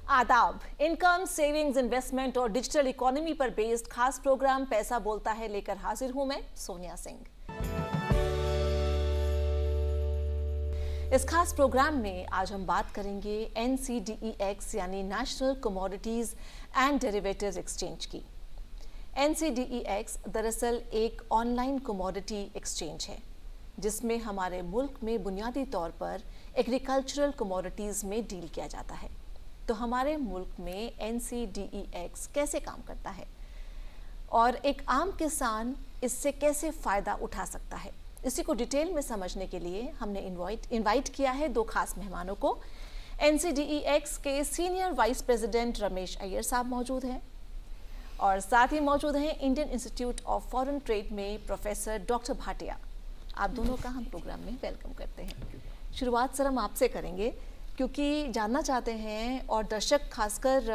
आदाब। Income, savings, investment और digital economy पर बेस्ड खास प्रोग्राम पैसा बोलता है लेकर हाजिर हूं मैं सोनिया सिंह। इस खास प्रोग्राम में आज हम बात करेंगे NCDEX यानी national commodities and derivatives exchange की। NCDEX दरअसल एक ऑनलाइन कमोडिटी एक्सचेंज है जिसमें हमारे मुल्क में बुनियादी तौर पर एग्रीकल्चरल कमोडिटीज में डील किया जाता है। तो हमारे मुल्क में NCDEX कैसे काम करता है और एक आम किसान इससे कैसे फ़ायदा उठा सकता है, इसी को डिटेल में समझने के लिए हमने इनवाइट किया है दो खास मेहमानों को। NCDEX के senior vice president Ramesh Iyer साहब मौजूद हैं और साथ ही मौजूद हैं Indian institute of foreign trade में प्रोफेसर डॉक्टर भाटिया। आप दोनों का हम प्रोग्राम में वेलकम करते हैं। शुरुआत सर हम आपसे करेंगे क्योंकि जानना चाहते हैं और दर्शक खासकर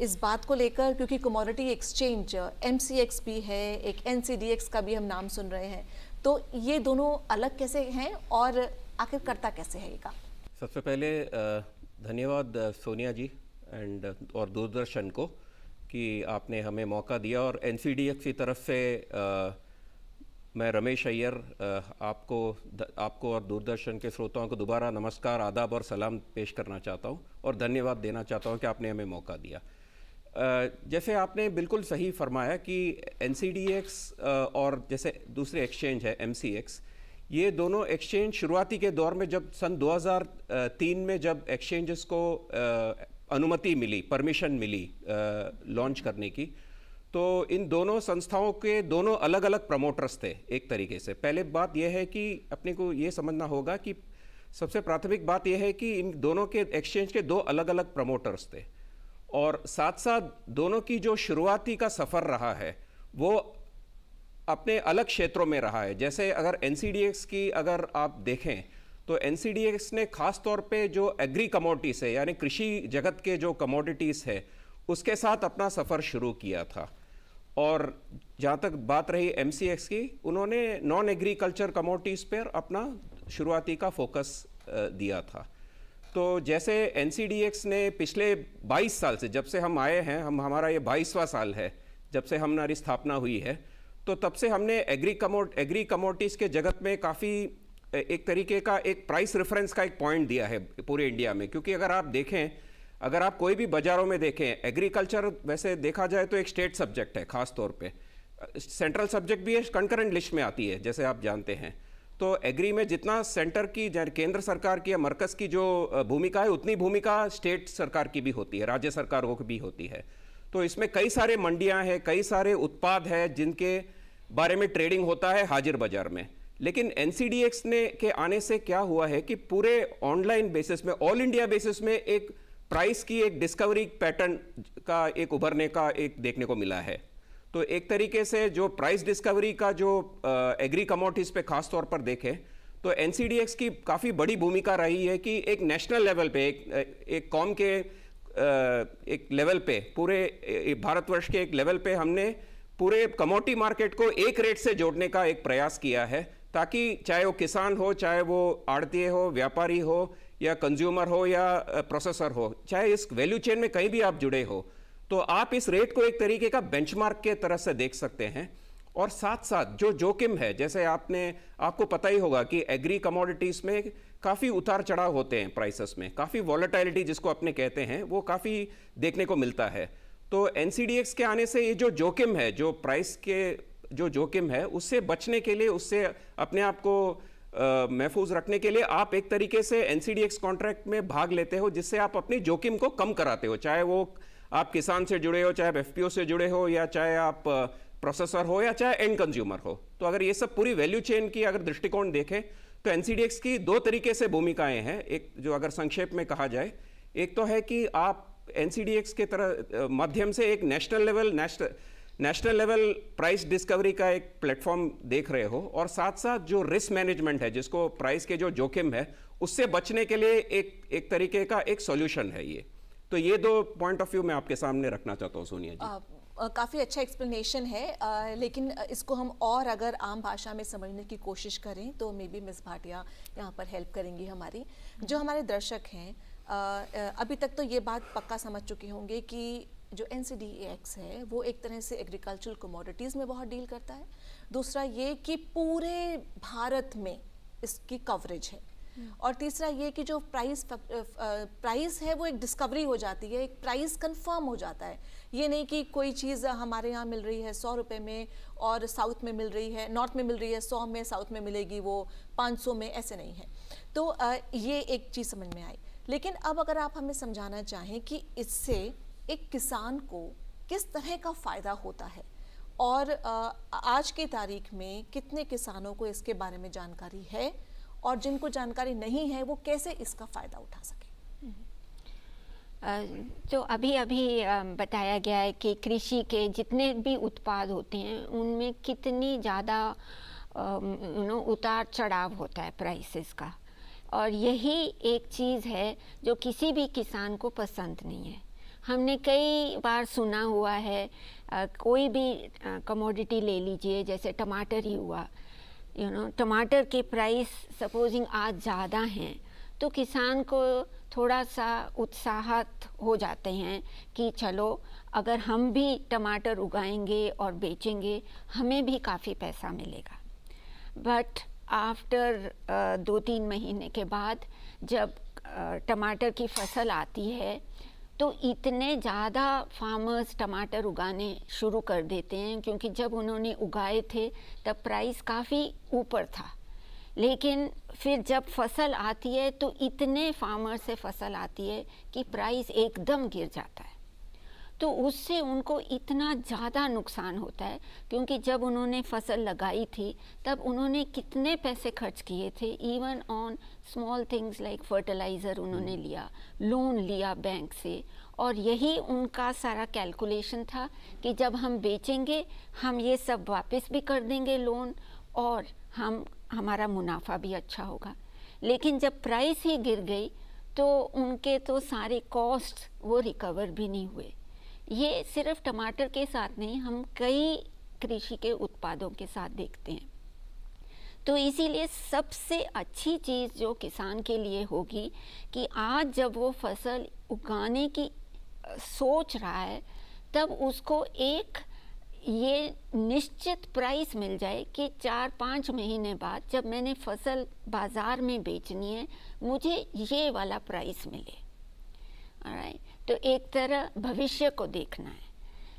इस बात को लेकर, क्योंकि कमोडिटी एक्सचेंज MCX भी है, एक NCDEX का भी हम नाम सुन रहे हैं, तो ये दोनों अलग कैसे हैं और आखिर करता कैसे है ये काम? सबसे पहले धन्यवाद सोनिया जी और दूरदर्शन को कि आपने हमें मौका दिया। और NCDEX की तरफ से मैं रमेश अय्यर आपको और दूरदर्शन के श्रोताओं को दोबारा नमस्कार, आदाब और सलाम पेश करना चाहता हूं और धन्यवाद देना चाहता हूं कि आपने हमें मौका दिया। जैसे आपने बिल्कुल सही फरमाया कि NCDEX और जैसे दूसरे एक्सचेंज है MCX, ये दोनों एक्सचेंज शुरुआती के दौर में जब सन 2003 में जब एक्सचेंजेस को अनुमति मिली, परमिशन मिली लॉन्च करने की, तो इन दोनों संस्थाओं के दोनों अलग अलग प्रमोटर्स थे। एक तरीके से पहले बात यह है कि अपने को ये समझना होगा कि सबसे प्राथमिक बात यह है कि इन दोनों के एक्सचेंज के दो अलग अलग प्रमोटर्स थे और साथ साथ दोनों की जो शुरुआती का सफ़र रहा है वो अपने अलग क्षेत्रों में रहा है। जैसे अगर NCDEX की अगर आप देखें तो NCDEX ने खास तौर पे जो एग्री कमोडिटीज़ है यानी कृषि जगत के जो कमोडिटीज़ है उसके साथ अपना सफ़र शुरू किया था। और जहाँ तक बात रही MCX की, उन्होंने नॉन एग्रीकल्चर कमोडिटीज़ पर अपना शुरुआती का फोकस दिया था। तो जैसे NCDEX ने पिछले 22 साल से, जब से हम आए हैं, हमारा ये 22वां साल है जब से हमारी स्थापना हुई है, तो तब से हमने एग्री कमोडिटीज़ के जगत में काफ़ी एक तरीके का एक प्राइस रेफरेंस का एक पॉइंट दिया है पूरे इंडिया में। क्योंकि अगर आप देखें, अगर आप कोई भी बाज़ारों में देखें, एग्रीकल्चर वैसे देखा जाए तो एक स्टेट सब्जेक्ट है, ख़ास तौर पे सेंट्रल सब्जेक्ट भी है, कंकरेंट लिस्ट में आती है जैसे आप जानते हैं। तो एग्री में जितना सेंटर की, केंद्र सरकार की या मरकज़ की जो भूमिका है, उतनी भूमिका स्टेट सरकार की भी होती है, राज्य सरकारों की भी होती है। तो इसमें कई सारे मंडियाँ हैं, कई सारे उत्पाद हैं जिनके बारे में ट्रेडिंग होता है हाजिर बाज़ार में। लेकिन NCDEX के आने से क्या हुआ है कि पूरे ऑनलाइन बेसिस में, ऑल इंडिया बेसिस में एक प्राइस की एक डिस्कवरी पैटर्न का एक उभरने का एक देखने को मिला है। तो एक तरीके से जो प्राइस डिस्कवरी का जो एग्री कमोडिटीज़ पे खास तौर पर देखें तो NCDEX की काफ़ी बड़ी भूमिका रही है कि एक नेशनल लेवल पे, एक कौम के एक लेवल पे, पूरे भारतवर्ष के एक लेवल पे हमने पूरे कमोडिटी मार्केट को एक रेट से जोड़ने का एक प्रयास किया है, ताकि चाहे वो किसान हो, चाहे वो आड़तीय हो, व्यापारी हो या कंज्यूमर हो या प्रोसेसर हो, चाहे इस वैल्यू चेन में कहीं भी आप जुड़े हो, तो आप इस रेट को एक तरीके का बेंचमार्क के तरह से देख सकते हैं। और साथ साथ जो जोखिम है, जैसे आपको पता ही होगा कि एग्री कमोडिटीज़ में काफ़ी उतार चढ़ाव होते हैं, प्राइसेस में काफ़ी वॉलेटिलिटी जिसको अपने कहते हैं, वो काफ़ी देखने को मिलता है। तो NCDEX के आने से ये जो जोखिम है, जो प्राइस के जो जोखिम है, उससे बचने के लिए, उससे अपने आप को महफूज रखने के लिए आप एक तरीके से NCDEX कॉन्ट्रैक्ट में भाग लेते हो, जिससे आप अपनी जोखिम को कम कराते हो। चाहे वो आप किसान से जुड़े हो, चाहे आप FPO से जुड़े हो, या चाहे आप प्रोसेसर हो, या चाहे एंड कंज्यूमर हो। तो अगर ये सब पूरी वैल्यू चेन की अगर दृष्टिकोण देखें तो NCDEX की दो तरीके से भूमिकाएं हैं। एक जो अगर संक्षेप में कहा जाए, एक तो है कि आप NCDEX के तरह माध्यम से एक नेशनल लेवल प्राइस डिस्कवरी का एक प्लेटफॉर्म देख रहे हो, और साथ साथ जो रिस्क मैनेजमेंट है, जिसको प्राइस के जो जोखिम है उससे बचने के लिए एक तरीके का एक सॉल्यूशन है ये। तो ये दो पॉइंट ऑफ व्यू मैं आपके सामने रखना चाहता हूँ सोनिया जी। काफ़ी अच्छा एक्सप्लेनेशन है, लेकिन इसको हम और अगर आम भाषा में समझने की कोशिश करें तो मे बी मिस भाटिया यहाँ पर हेल्प करेंगी हमारी। जो हमारे दर्शक हैं अभी तक तो ये बात पक्का समझ चुके होंगे कि जो NCDEX है वो एक तरह से एग्रीकल्चरल कमोडिटीज़ में बहुत डील करता है। दूसरा ये कि पूरे भारत में इसकी कवरेज है। और तीसरा ये कि जो प्राइस है वो एक डिस्कवरी हो जाती है, एक प्राइस कंफर्म हो जाता है। ये नहीं कि कोई चीज़ हमारे यहाँ मिल रही है 100 रुपये में और साउथ में मिल रही है, नॉर्थ में मिल रही है 100 में, साउथ में मिलेगी वो 500 में, ऐसे नहीं है। तो ये एक चीज़ समझ में आई। लेकिन अब अगर आप हमें समझाना चाहें कि इससे एक किसान को किस तरह का फ़ायदा होता है और आज की तारीख में कितने किसानों को इसके बारे में जानकारी है और जिनको जानकारी नहीं है वो कैसे इसका फ़ायदा उठा सके। तो अभी बताया गया है कि कृषि के जितने भी उत्पाद होते हैं उनमें कितनी ज़्यादा उतार चढ़ाव होता है प्राइसेस का, और यही एक चीज़ है जो किसी भी किसान को पसंद नहीं है। हमने कई बार सुना हुआ है, कोई भी कमोडिटी ले लीजिए, जैसे टमाटर ही हुआ, टमाटर के प्राइस सपोजिंग आज ज़्यादा हैं तो किसान को थोड़ा सा उत्साहित हो जाते हैं कि चलो अगर हम भी टमाटर उगाएंगे और बेचेंगे हमें भी काफ़ी पैसा मिलेगा। बट आफ्टर 2-3 महीने के बाद जब टमाटर की फसल आती है तो इतने ज़्यादा फार्मर्स टमाटर उगाने शुरू कर देते हैं, क्योंकि जब उन्होंने उगाए थे तब प्राइस काफ़ी ऊपर था, लेकिन फिर जब फसल आती है तो इतने फार्मर से फसल आती है कि प्राइस एकदम गिर जाता है। तो उससे उनको इतना ज़्यादा नुकसान होता है, क्योंकि जब उन्होंने फसल लगाई थी तब उन्होंने कितने पैसे खर्च किए थे, even on small things like fertiliser उन्होंने लिया, लोन लिया बैंक से, और यही उनका सारा कैलकुलेशन था कि जब हम बेचेंगे हम ये सब वापस भी कर देंगे लोन और हमारा मुनाफा भी अच्छा होगा। लेकिन जब प्राइस ही गिर गई तो उनके तो सारे कॉस्ट वो रिकवर भी नहीं हुए। ये सिर्फ टमाटर के साथ नहीं, हम कई कृषि के उत्पादों के साथ देखते हैं। तो इसीलिए सबसे अच्छी चीज़ जो किसान के लिए होगी कि आज जब वो फसल उगाने की सोच रहा है तब उसको एक ये निश्चित प्राइस मिल जाए कि 4-5 महीने बाद जब मैंने फसल बाज़ार में बेचनी है मुझे ये वाला प्राइस मिले। ऑलराइट, तो एक तरह भविष्य को देखना है,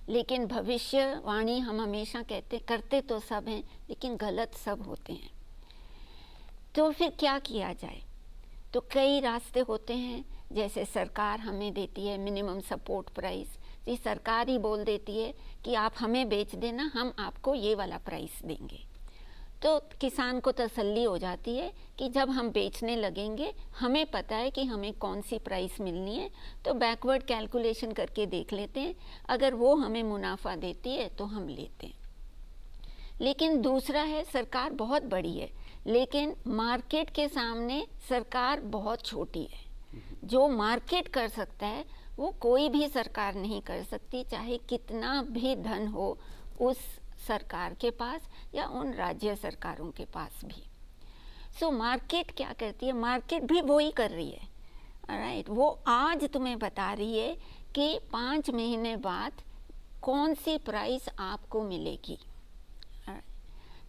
लेकिन भविष्यवाणी हम हमेशा करते तो सब हैं लेकिन गलत सब होते हैं। तो फिर क्या किया जाए? तो कई रास्ते होते हैं, जैसे सरकार हमें देती है मिनिमम सपोर्ट प्राइस। ये सरकार ही बोल देती है कि आप हमें बेच देना, हम आपको ये वाला प्राइस देंगे। तो किसान को तसल्ली हो जाती है कि जब हम बेचने लगेंगे हमें पता है कि हमें कौन सी प्राइस मिलनी है, तो बैकवर्ड कैलकुलेशन करके देख लेते हैं, अगर वो हमें मुनाफा देती है तो हम लेते हैं। लेकिन दूसरा है, सरकार बहुत बड़ी है लेकिन मार्केट के सामने सरकार बहुत छोटी है। जो मार्केट कर सकता है वो कोई भी सरकार नहीं कर सकती, चाहे कितना भी धन हो उस सरकार के पास या उन राज्य सरकारों के पास भी। सो मार्केट क्या करती है? मार्केट भी वही कर रही है। ऑलराइट, वो आज तुम्हें बता रही है कि 5 महीने बाद कौन सी प्राइस आपको मिलेगी।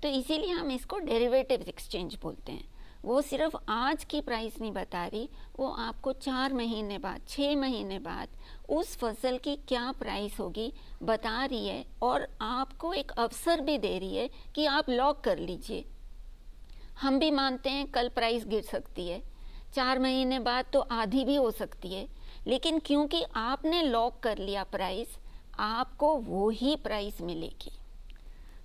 तो इसीलिए हम इसको डेरिवेटिव्स एक्सचेंज बोलते हैं। वो सिर्फ आज की प्राइस नहीं बता रही, वो आपको 4 महीने बाद, 6 महीने बाद उस फसल की क्या प्राइस होगी बता रही है, और आपको एक अवसर भी दे रही है कि आप लॉक कर लीजिए। हम भी मानते हैं कल प्राइस गिर सकती है, 4 महीने बाद तो आधी भी हो सकती है, लेकिन क्योंकि आपने लॉक कर लिया प्राइस, आपको वो ही प्राइस मिलेगी।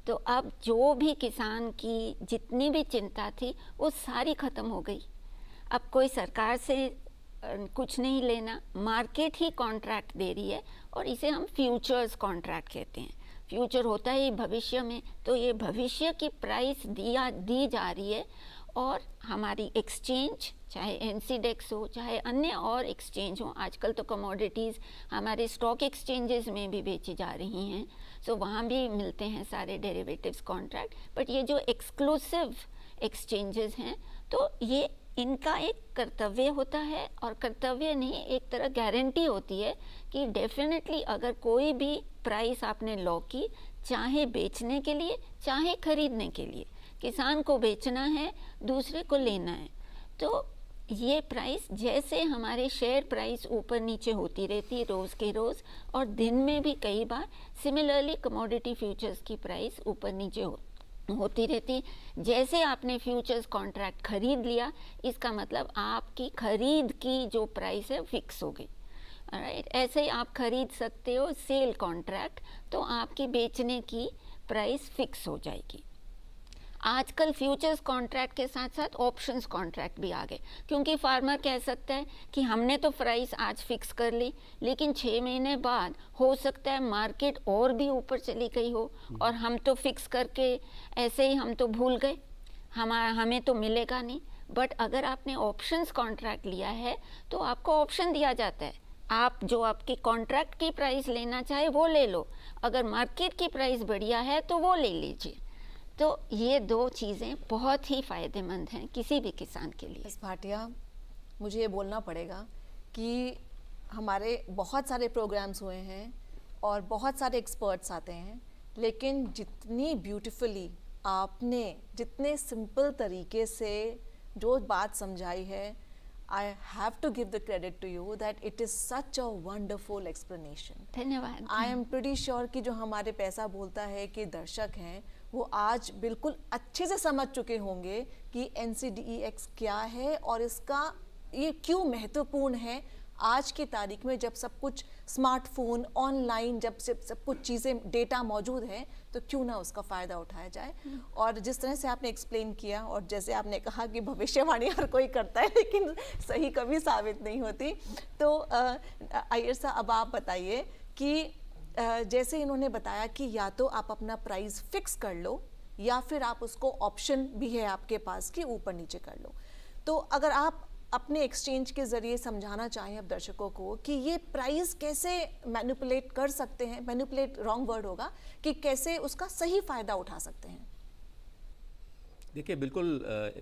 तो अब जो भी किसान की जितनी भी चिंता थी वो सारी ख़त्म हो गई। अब कोई सरकार से कुछ नहीं लेना, मार्केट ही कॉन्ट्रैक्ट दे रही है, और इसे हम फ्यूचर्स कॉन्ट्रैक्ट कहते हैं। फ्यूचर होता है भविष्य में, तो ये भविष्य की प्राइस दी जा रही है, और हमारी एक्सचेंज, चाहे NCDEX हो चाहे अन्य और एक्सचेंज हो, आजकल तो कमोडिटीज़ हमारे स्टॉक एक्सचेंजेस में भी बेची जा रही हैं, सो वहाँ भी मिलते हैं सारे डेरिवेटिव्स कॉन्ट्रैक्ट। बट ये जो एक्सक्लूसिव एक्सचेंजेस हैं तो ये इनका एक कर्तव्य होता है, और कर्तव्य नहीं, एक तरह गारंटी होती है कि डेफिनेटली अगर कोई भी प्राइस आपने लॉ की, चाहे बेचने के लिए चाहे खरीदने के लिए, किसान को बेचना है, दूसरे को लेना है, तो ये प्राइस जैसे हमारे शेयर प्राइस ऊपर नीचे होती रहती रोज़ के रोज़, और दिन में भी कई बार सिमिलरली कमोडिटी फ्यूचर्स की प्राइस ऊपर नीचे होती रहती। जैसे आपने फ्यूचर्स कॉन्ट्रैक्ट खरीद लिया, इसका मतलब आपकी खरीद की जो प्राइस है फिक्स हो गई। राइट, ऐसे ही आप खरीद सकते हो सेल कॉन्ट्रैक्ट, तो आपकी बेचने की प्राइस फिक्स हो जाएगी। आजकल फ्यूचर्स कॉन्ट्रैक्ट के साथ साथ ऑप्शंस कॉन्ट्रैक्ट भी आ गए, क्योंकि फार्मर कह सकता है कि हमने तो प्राइस आज फिक्स कर ली, लेकिन 6 महीने बाद हो सकता है मार्केट और भी ऊपर चली गई हो, और हम तो फिक्स करके ऐसे ही हम तो भूल गए, हमें तो मिलेगा नहीं। बट अगर आपने ऑप्शंस कॉन्ट्रैक्ट लिया है तो आपको ऑप्शन दिया जाता है, आप जो आपकी कॉन्ट्रैक्ट की प्राइस लेना चाहे वो ले लो, अगर मार्केट की प्राइस बढ़िया है तो वो ले लीजिए। तो ये दो चीज़ें बहुत ही फ़ायदेमंद हैं किसी भी किसान के लिए। मिस भाटिया, मुझे ये बोलना पड़ेगा कि हमारे बहुत सारे प्रोग्राम्स हुए हैं और बहुत सारे एक्सपर्ट्स आते हैं, लेकिन जितनी ब्यूटीफुली आपने जितने सिंपल तरीके से जो बात समझाई है, I have to give the credit to you that it is such a wonderful explanation. धन्यवाद। I am pretty sure कि जो हमारे पैसा बोलता है कि दर्शक हैं वो आज बिल्कुल अच्छे से समझ चुके होंगे कि NCDEX क्या है और इसका ये क्यों महत्वपूर्ण है आज की तारीख में, जब सब कुछ स्मार्टफोन ऑनलाइन, जब सब कुछ चीज़ें डेटा मौजूद है, तो क्यों ना उसका फ़ायदा उठाया जाए। और जिस तरह से आपने एक्सप्लेन किया, और जैसे आपने कहा कि भविष्यवाणी हर कोई करता है लेकिन सही कभी साबित नहीं होती, तो अय्यर साहब अब आप बताइए कि जैसे इन्होंने बताया कि या तो आप अपना प्राइस फिक्स कर लो या फिर आप उसको ऑप्शन भी है आपके पास कि ऊपर नीचे कर लो। तो अगर आप अपने एक्सचेंज के ज़रिए समझाना चाहें अब दर्शकों को कि ये प्राइस कैसे मैनिपुलेट कर सकते हैं, मैनिपुलेट रॉन्ग वर्ड होगा, कि कैसे उसका सही फ़ायदा उठा सकते हैं। देखिए, बिल्कुल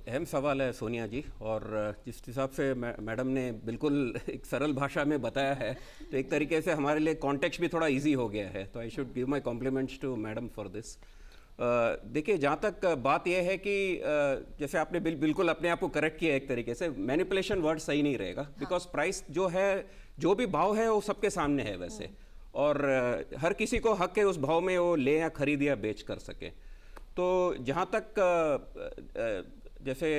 अहम सवाल है सोनिया जी, और जिस हिसाब से मैडम ने बिल्कुल एक सरल भाषा में बताया है, तो एक तरीके से हमारे लिए कॉन्टेक्स्ट भी थोड़ा इजी हो गया है। तो I should give my compliments to madam for this. देखिए, जहाँ तक बात यह है कि जैसे आपने बिल्कुल अपने आप को करेक्ट किया एक तरीके से, मैनिपुलेशन वर्ड सही नहीं रहेगा, बिकॉज प्राइस जो है, जो भी भाव है वो सबके सामने है वैसे, और हर किसी को हक है उस भाव में वो ले या खरीद या बेच कर सके। तो जहाँ तक जैसे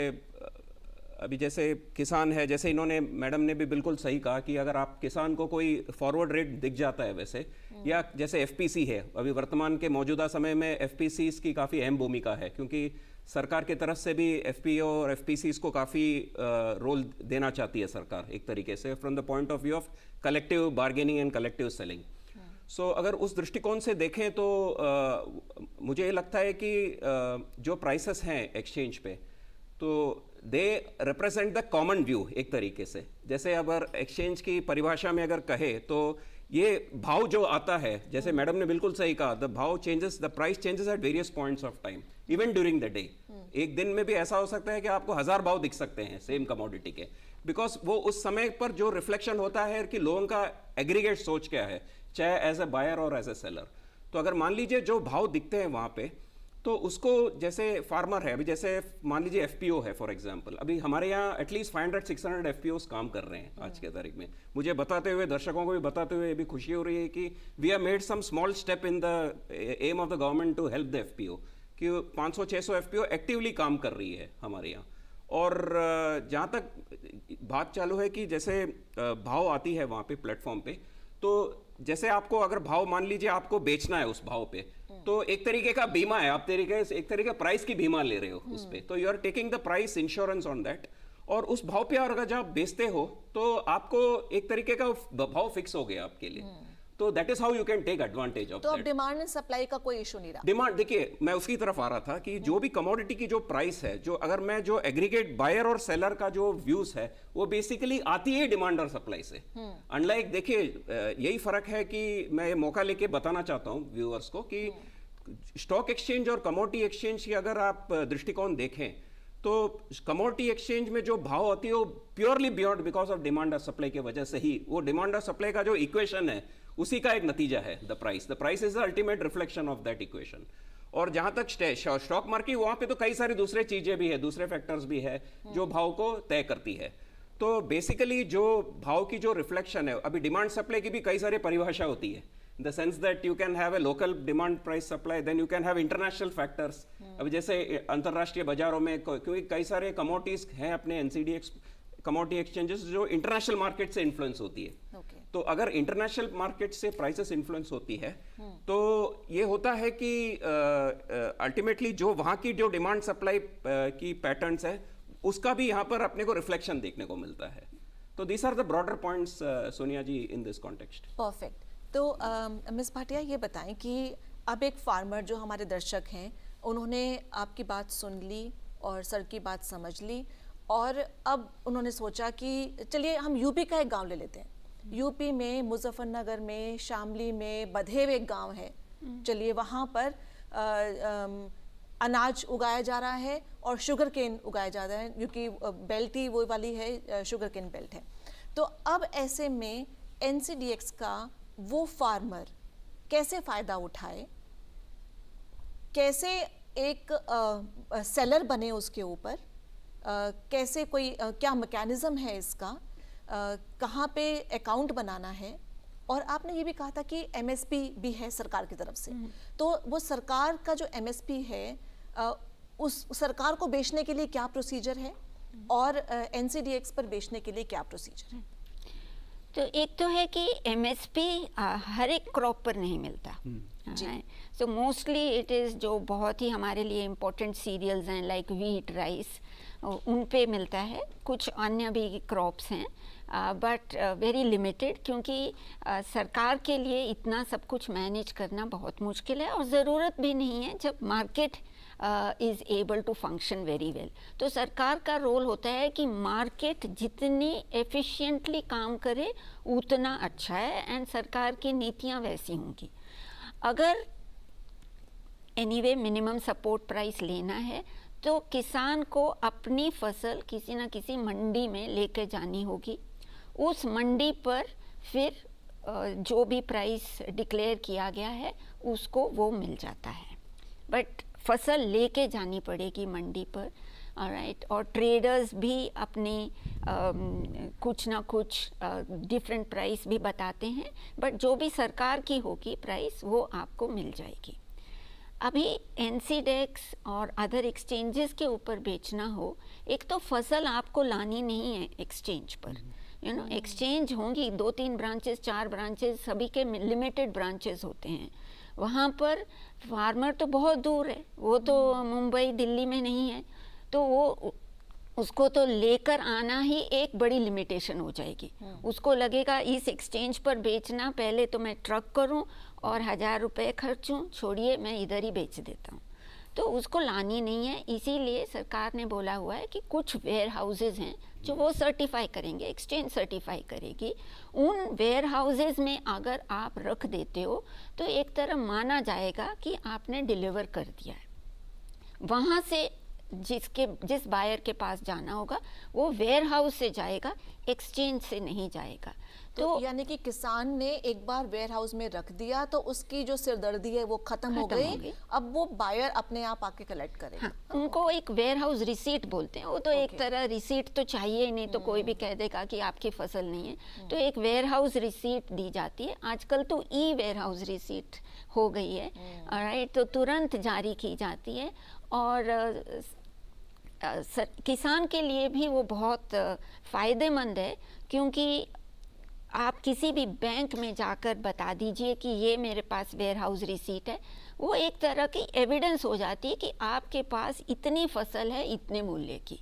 अभी जैसे किसान है, जैसे इन्होंने मैडम ने भी बिल्कुल सही कहा कि अगर आप किसान को कोई फॉरवर्ड रेट दिख जाता है वैसे, या जैसे एफपीसी है, अभी वर्तमान के मौजूदा समय में एफपीसी की काफ़ी अहम भूमिका है, क्योंकि सरकार की तरफ से भी एफपीओ और एफपीसी को काफ़ी रोल देना चाहती है सरकार एक तरीके से, from the point of view of collective bargaining and collective selling. So अगर उस दृष्टिकोण से देखें तो मुझे ये लगता है कि जो प्राइसेस हैं एक्सचेंज पे, तो they represent the common view एक तरीके से। जैसे अगर एक्सचेंज की परिभाषा में अगर कहे तो ये भाव जो आता है, जैसे मैडम ने बिल्कुल सही कहा, द भाव changes, the price changes at various points of time, even during the day. एक दिन में भी ऐसा हो सकता है कि आपको 1000 भाव दिख सकते हैं सेम कमोडिटी के, बिकॉज वो उस समय पर जो रिफ्लेक्शन होता है कि लोगों का एग्रीगेट सोच क्या है, चाहे एज ए बायर और एज ए सेलर। तो अगर मान लीजिए जो भाव दिखते हैं वहाँ पे, तो उसको जैसे फार्मर है, अभी जैसे मान लीजिए एफपीओ है फॉर एग्जांपल, अभी हमारे यहाँ एटलीस्ट 500-600 एफपीओस काम कर रहे हैं आज के तारीख में। मुझे बताते हुए, दर्शकों को भी बताते हुए भी खुशी हो रही है कि we have made some small step in the aim of the government to help the FPO, कि 500-600 एफपीओ एक्टिवली काम कर रही है हमारे यहाँ। और जहाँ तक बात चालू है कि जैसे भाव आती है वहाँ पे प्लेटफॉर्म पे, तो जैसे आपको अगर भाव मान लीजिए आपको बेचना है उस भाव पे, तो एक तरीके का बीमा है, आप एक तरीके प्राइस की बीमा ले रहे हो उस पे, तो you are taking the price insurance on that, और उस भाव पे अगर जब आप बेचते हो तो आपको एक तरीके का भाव फिक्स हो गया आपके लिए। तो that is how you can take advantage of. तो अब डिमांड एंड सप्लाई का कोई इशू नहीं रहा। डिमांड, देखिए मैं उसकी तरफ आ रहा था कि जो भी कमोडिटी की जो प्राइस है, जो अगर मैं जो एग्रीगेट बायर और सेलर का जो व्यूज है, वो बेसिकली आती है डिमांड और सप्लाई से। अनलाइक, देखिए यही फर्क है कि मैं ये मौका लेके बताना चाहता हूँ व्यूअर्स को कि स्टॉक एक्सचेंज और कमोडिटी एक्सचेंज की अगर आप दृष्टिकोण देखें, तो कमोडिटी एक्सचेंज में जो भाव होती है वो purely beyond because of demand और सप्लाई की वजह से ही, वो डिमांड और सप्लाई का जो इक्वेशन है उसी का एक नतीजा है the price is the ultimate reflection of that equation. और जहां तक स्टॉक मार्केट, वहां पे तो कई सारी दूसरे चीजें भी है, दूसरे फैक्टर्स भी है जो भाव को तय करती है। तो बेसिकली जो भाव की जो रिफ्लेक्शन है, अभी डिमांड सप्लाई की भी कई सारी परिभाषा होती है, in the sense that you can have a local demand price supply, then you can have international factors। अभी जैसे अंतरराष्ट्रीय बाजारों में क्योंकि कई सारे कमोडिटीज हैं अपने एनसीडीएक्स कमोडिटी एक्सचेंजेस जो इंटरनेशनल मार्केट से इन्फ्लुएंस होती है। तो अगर इंटरनेशनल मार्केट से प्राइसेस इन्फ्लुएंस होती है तो ये होता है कि अल्टीमेटली जो वहाँ की जो डिमांड सप्लाई की पैटर्न्स है उसका भी यहाँ पर अपने को रिफ्लेक्शन देखने को मिलता है। तो these are the broader points Sonia ji in this context. Perfect. तो मिस भाटिया ये बताएं कि अब एक फार्मर जो हमारे दर्शक हैं उन्होंने आपकी बात सुन ली और सर की बात समझ ली, और अब उन्होंने सोचा कि चलिए हम यूपी का एक गांव ले लेते हैं। यूपी में मुजफ्फरनगर में शामली में बधेव एक गांव है, चलिए वहाँ पर अनाज उगाया जा रहा है और शुगर केन उगाया जा रहा है, क्योंकि बेल्ट ही वो वाली है, शुगर केन बेल्ट है। तो अब ऐसे में एनसीडीएक्स का वो फार्मर कैसे फ़ायदा उठाए, कैसे एक सेलर बने उसके ऊपर, कैसे कोई क्या मैकेनिज़्म है इसका, कहाँ पे अकाउंट बनाना है। और आपने ये भी कहा था कि एमएसपी भी है सरकार की तरफ से, तो वो सरकार का जो एमएसपी है उस सरकार को बेचने के लिए क्या प्रोसीजर है और एनसीडीएक्स पर बेचने के लिए क्या प्रोसीजर है? तो एक तो है कि एमएसपी हर एक क्रॉप पर नहीं मिलता। सो मोस्टली इट इज़ जो बहुत ही हमारे लिए इम्पोर्टेंट सीरियल्स हैं लाइक वीट राइस, उन पे मिलता है। कुछ अन्य भी क्रॉप्स हैं बट वेरी लिमिटेड, क्योंकि सरकार के लिए इतना सब कुछ मैनेज करना बहुत मुश्किल है और ज़रूरत भी नहीं है जब market is able to function very well. तो सरकार का रोल होता है कि मार्केट जितनी एफिशिएंटली काम करे उतना अच्छा है, एंड सरकार की नीतियाँ वैसी होंगी। अगर एनीवे मिनिमम सपोर्ट प्राइस लेना है तो किसान को अपनी फसल किसी न किसी मंडी में लेके जानी होगी। उस मंडी पर फिर जो भी प्राइस डिक्लेयर किया गया है उसको वो मिल जाता है, बट फसल लेके जानी पड़ेगी मंडी पर। ऑलराइट, और ट्रेडर्स भी अपनी कुछ ना कुछ डिफरेंट प्राइस भी बताते हैं, बट जो भी सरकार की होगी प्राइस वो आपको मिल जाएगी। अभी एनसीडेक्स और अदर एक्सचेंजेस के ऊपर बेचना हो, एक तो फसल आपको लानी नहीं है एक्सचेंज पर, यू नो एक्सचेंज होंगी 2-3 ब्रांचेस 4 ब्रांचेस, सभी के लिमिटेड ब्रांचेस होते हैं। वहाँ पर फार्मर तो बहुत दूर है, वो तो मुंबई दिल्ली में नहीं है, तो वो उसको तो लेकर आना ही एक बड़ी लिमिटेशन हो जाएगी। उसको लगेगा इस एक्सचेंज पर बेचना, पहले तो मैं ट्रक करूं और 1000 रुपये खर्चूं, छोड़िए मैं इधर ही बेच देता हूं। तो उसको लानी नहीं है, इसीलिए सरकार ने बोला हुआ है कि कुछ वेयर हाउसेज हैं जो वो सर्टिफाई करेंगे, एक्सचेंज सर्टिफाई करेगी। उन वेयर हाउसेज में अगर आप रख देते हो तो एक तरह माना जाएगा कि आपने डिलीवर कर दिया है। वहाँ से जिस बायर के पास जाना होगा वो वेयर हाउस से जाएगा, एक्सचेंज से नहीं जाएगा। तो यानी कि किसान ने एक बार वेयर हाउस में रख दिया तो उसकी जो सिरदर्दी है वो खत्म हो गई, अब वो बायर अपने आप आके कलेक्ट करेगा। हाँ, उनको एक वेयर हाउस रिसीट बोलते हैं, वो तो एक तरह रिसीट तो चाहिए ही नहीं, तो कोई भी कह देगा कि आपकी फसल नहीं है, तो एक वेयर हाउस रिसीट दी जाती है। आजकल तो ई वेयर हाउस रिसीट हो गई है, ऑलराइट, तो तुरंत जारी की जाती है। और किसान के लिए भी वो बहुत फ़ायदेमंद है, क्योंकि आप किसी भी बैंक में जाकर बता दीजिए कि ये मेरे पास वेयर हाउस रिसीट है, वो एक तरह की एविडेंस हो जाती है कि आपके पास इतनी फसल है इतने मूल्य की।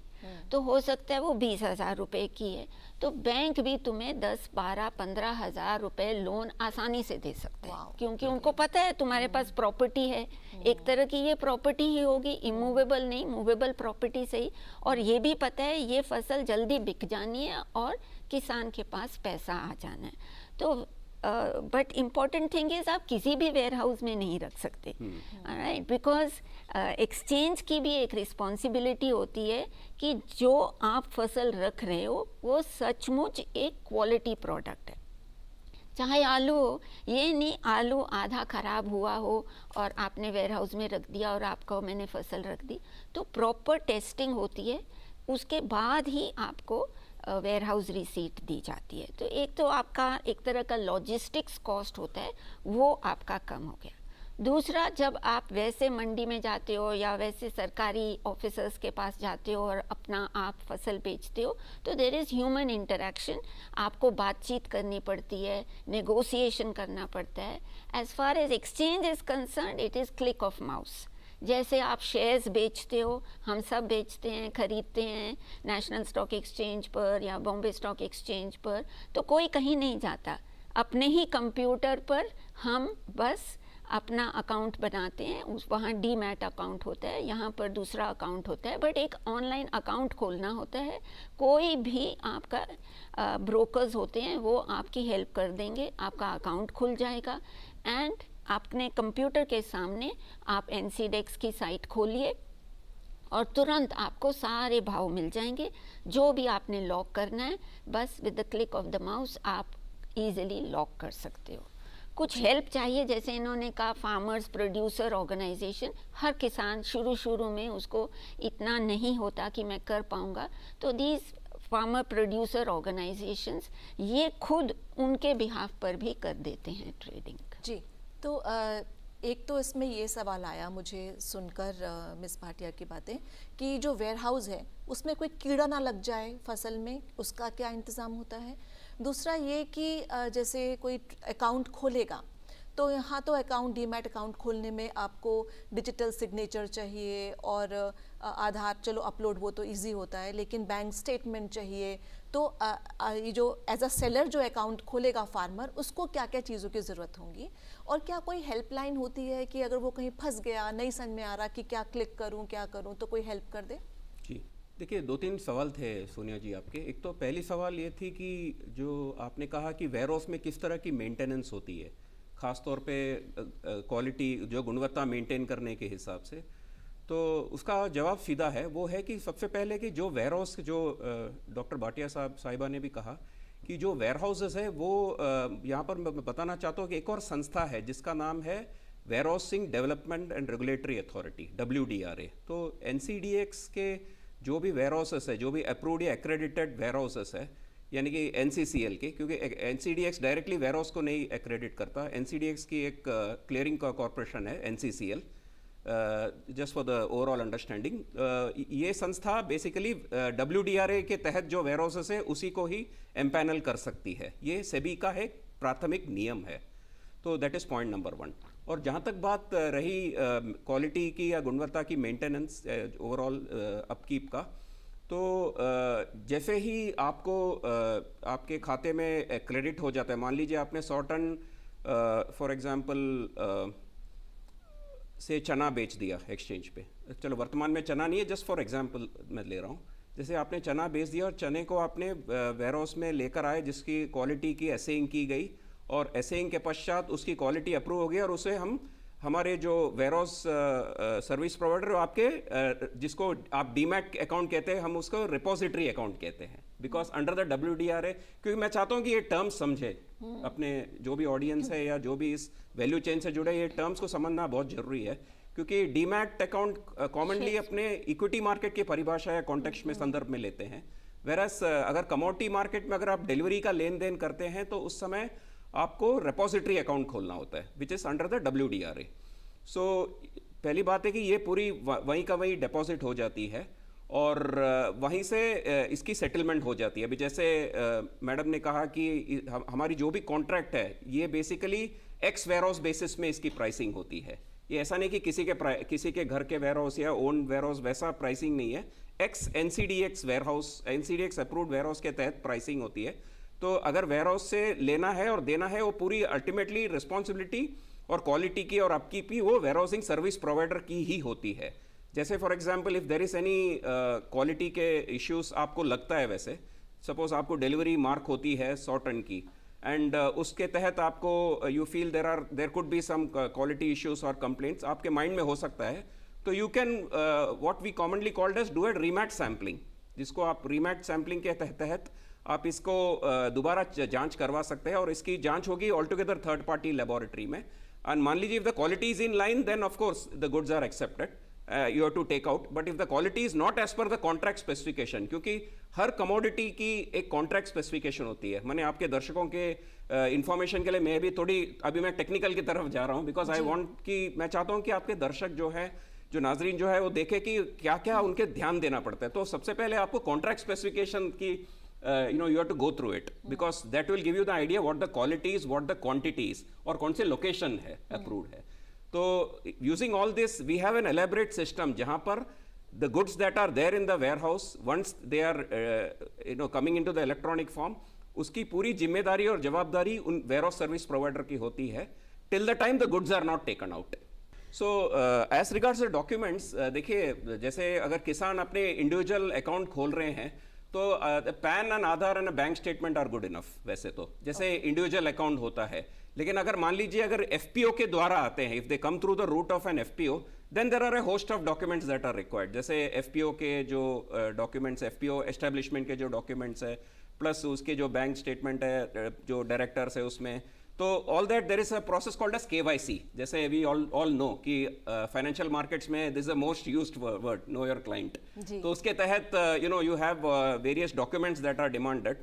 तो हो सकता है वो 20,000 रुपये की है, तो बैंक भी तुम्हें 10, 12, 15 हज़ार रुपये लोन आसानी से दे सकते हैं, क्योंकि उनको पता है तुम्हारे पास प्रॉपर्टी है, एक तरह की ये प्रॉपर्टी ही होगी, इमूवेबल नहीं, मूवेबल प्रॉपर्टी से ही। और ये भी पता है ये फसल जल्दी बिक जानी है और किसान के पास पैसा आ जाना है। तो बट इम्पॉर्टेंट थिंग इज आप किसी भी वेयर हाउस में नहीं रख सकते, राइट, बिकॉज एक्सचेंज की भी एक रिस्पॉन्सिबिलिटी होती है कि जो आप फसल रख रहे हो वो सचमुच एक क्वालिटी प्रोडक्ट है। चाहे आलू हो, ये नहीं आलू आधा ख़राब हुआ हो और आपने वेयर हाउस में रख दिया और आपको मैंने फसल रख दी, तो प्रॉपर टेस्टिंग होती है, उसके बाद ही आपको वेयर हाउस रिसीट दी जाती है। तो एक तो आपका एक तरह का लॉजिस्टिक्स कॉस्ट होता है, वो आपका कम हो गया। दूसरा, जब आप वैसे मंडी में जाते हो या वैसे सरकारी ऑफिसर्स के पास जाते हो और अपना आप फसल बेचते हो, तो देयर इज़ ह्यूमन इंटरेक्शन, आपको बातचीत करनी पड़ती है, नेगोशिएशन करना पड़ता है। As far as exchange is concern, it is click of mouse. जैसे आप शेयर्स बेचते हो, हम सब बेचते हैं, खरीदते हैं नेशनल स्टॉक एक्सचेंज पर या बॉम्बे स्टॉक एक्सचेंज पर, तो कोई कहीं नहीं जाता, अपने ही कंप्यूटर पर हम बस अपना अकाउंट बनाते हैं, उस वहाँ डीमैट अकाउंट होता है, यहाँ पर दूसरा अकाउंट होता है, बट एक ऑनलाइन अकाउंट खोलना होता है। कोई भी आपका ब्रोकर्स होते हैं वो आपकी हेल्प कर देंगे, आपका अकाउंट खुल जाएगा एंड अपने कंप्यूटर के सामने आप एनसीडेक्स की साइट खोलिए और तुरंत आपको सारे भाव मिल जाएंगे। जो भी आपने लॉक करना है, बस with the click of the mouse आप इजीली लॉक कर सकते हो। कुछ हेल्प चाहिए, जैसे इन्होंने कहा फार्मर्स प्रोड्यूसर ऑर्गेनाइजेशन, हर किसान शुरू में उसको इतना नहीं होता कि मैं कर पाऊँगा, तो दीज फार्मर प्रोड्यूसर ऑर्गेनाइजेशंस ये खुद उनके बिहाफ पर भी कर देते हैं ट्रेडिंग। जी, तो एक तो इसमें ये सवाल आया मुझे सुनकर मिस भाटिया की बातें कि जो वेयर हाउस है उसमें कोई कीड़ा ना लग जाए फसल में, उसका क्या इंतज़ाम होता है। दूसरा ये कि जैसे कोई अकाउंट खोलेगा तो यहाँ तो अकाउंट डीमैट अकाउंट खोलने में आपको डिजिटल सिग्नेचर चाहिए और आधार चलो अपलोड वो तो इजी होता है, लेकिन बैंक स्टेटमेंट चाहिए। तो ये जो एज अ सेलर जो अकाउंट खोलेगा फार्मर, उसको क्या क्या चीज़ों की ज़रूरत होगी और क्या कोई हेल्पलाइन होती है कि अगर वो कहीं फंस गया, नहीं समझ में आ रहा कि क्या क्लिक करूँ क्या करूँ, तो कोई हेल्प कर दे? जी देखिए, 2-3 सवाल थे सोनिया जी आपके। एक तो पहली सवाल ये थी कि जो आपने कहा कि वेयर हाउस में किस तरह की मेंटेनेंस होती है, ख़ास तौर पे क्वालिटी जो गुणवत्ता मेंटेन करने के हिसाब से। तो उसका जवाब सीधा है, वो है कि सबसे पहले कि जो वेयर हाउस, जो डॉक्टर भाटिया साहिबा ने भी कहा कि जो वेयर हाउसेस है वो यहाँ पर मैं बताना चाहता हूँ कि एक और संस्था है जिसका नाम है warehousing development and regulatory authority, WDRA। तो NCDX के जो भी वेयर हाउसेस है, जो भी अप्रूव्ड या एक्रेडिटेड वेयर हाउसेस है, यानी कि NCCL के, क्योंकि NCDX डायरेक्टली वेयर हाउस को नहीं एक्रेडिट करता, NCDX की एक क्लियरिंग का कॉरपोरेशन है NCCL, just for the overall understanding. ये संस्था बेसिकली WDRA के तहत जो वेयर हाउसेस है उसी को ही एम्पैनल कर सकती है। ये सेबी का एक प्राथमिक नियम है। तो दैट इज़ पॉइंट नंबर 1। और जहाँ तक बात रही क्वालिटी की या गुणवत्ता की मेंटेनेंस ओवरऑल अपकीप का, तो जैसे ही आपको आपके खाते में क्रेडिट हो जाता है, मान लीजिए आपने 100 टन फॉर एग्जांपल से चना बेच दिया एक्सचेंज पे, चलो वर्तमान में चना नहीं है, जस्ट फॉर एग्जांपल मैं ले रहा हूँ। जैसे आपने चना बेच दिया और चने को आपने वेयर हाउस में लेकर आए, जिसकी क्वालिटी की एसेइंग की गई और एसेइंग के पश्चात उसकी क्वालिटी अप्रूव हो गई और उसे हम हमारे जो वेयर हाउस सर्विस प्रोवाइडर आपके जिसको आप डीमैट अकाउंट कहते हैं, हम उसको रिपोजिटरी अकाउंट कहते हैं, बिकॉज अंडर द WDRA। क्योंकि मैं चाहता हूँ कि ये टर्म्स समझे, अपने जो भी ऑडियंस है या जो भी इस वैल्यू चेन से जुड़े, ये टर्म्स को समझना बहुत जरूरी है। क्योंकि डीमैट अकाउंट कॉमनली अपने इक्विटी मार्केट की परिभाषा या कॉन्टेक्स्ट में संदर्भ में लेते हैं, वेरस अगर कमोडिटी मार्केट में अगर आप डिलीवरी का लेन देन करते हैं तो उस समय आपको रिपोजिटरी अकाउंट खोलना होता है, which is under the WDRA। सो पहली बात है कि ये पूरी वहीं का वहीं डिपॉजिट हो जाती है और वहीं से इसकी सेटलमेंट हो जाती है। अभी जैसे मैडम ने कहा कि हमारी जो भी कॉन्ट्रैक्ट है ये basically ex warehouse basis में इसकी प्राइसिंग होती है। ये ऐसा नहीं कि किसी के घर के वेयर हाउस या ओन वेयर हाउस वैसा प्राइसिंग नहीं है, ex NCDX warehouse, NCDX approved warehouse के तहत प्राइसिंग होती है। तो अगर वेयर हाउस से लेना है और देना है, वो पूरी अल्टीमेटली रिस्पॉन्सिबिलिटी और क्वालिटी की और अपकीप की वो वेयर हाउसिंग सर्विस प्रोवाइडर की ही होती है। जैसे for example if there is any quality के इश्यूज आपको लगता है, वैसे सपोज आपको डिलीवरी मार्क होती है 100 टन की, एंड उसके तहत आपको you feel there could be some quality issues और कंप्लेंट्स आपके माइंड में हो सकता है, तो you can what we commonly called as do at remat sampling, जिसको आप रीमैट सैम्पलिंग के तहत आप इसको दोबारा जांच करवा सकते हैं, और इसकी जांच होगी all together third party laboratory में। एंड मान लीजिए if the quality is in line then of course the goods are accepted, you have to take out, but if the quality is not as per the contract specification, क्योंकि हर commodity की एक contract specification होती है। मैंने आपके दर्शकों के information के लिए मैं भी थोड़ी अभी मैं टेक्निकल की तरफ जा रहा हूँ, बिकॉज आई वांट कि मैं चाहता हूँ कि आपके दर्शक जो है, जो नाजरीन जो है, वो देखे कि क्या क्या उनके ध्यान देना पड़ता है। तो सबसे पहले आपको कॉन्ट्रैक्ट स्पेसिफिकेशन की you have to go through it, because that will give you the idea what the quality is, what the quantity is, और कौन से लोकेशन है अप्रूव्ड है। तो using all this we have an elaborate system जहां पर the goods that are there in the warehouse once they are coming into the electronic form, उसकी पूरी जिम्मेदारी और जवाबदारी उन वेयर हाउस सर्विस प्रोवाइडर की होती है till the time the goods are not taken out. So as regards the documents, देखिए जैसे अगर किसान अपने इंडिविजुअल अकाउंट खोल रहे हैं तो PAN and Aadhaar and bank statement are good enough वैसे तो, जैसे इंडिविजुअल अकाउंट होता है। लेकिन अगर मान लीजिए अगर एफपीओ के द्वारा आते हैं, if they come through the route of an FPO, then there are a host of documents that are required. जैसे एफपीओ के जो डॉक्यूमेंट्स, एफपीओ एस्टेब्लिशमेंट के जो डॉक्यूमेंट्स है, प्लस उसके जो बैंक स्टेटमेंट है, जो डायरेक्टर्स है उसमें, तो all that there is a process called as KYC. जैसे वी ऑल नो कि फाइनेंशियल मार्केट्स में this is the most used word, know your client. तो उसके तहत you have various documents that are demanded,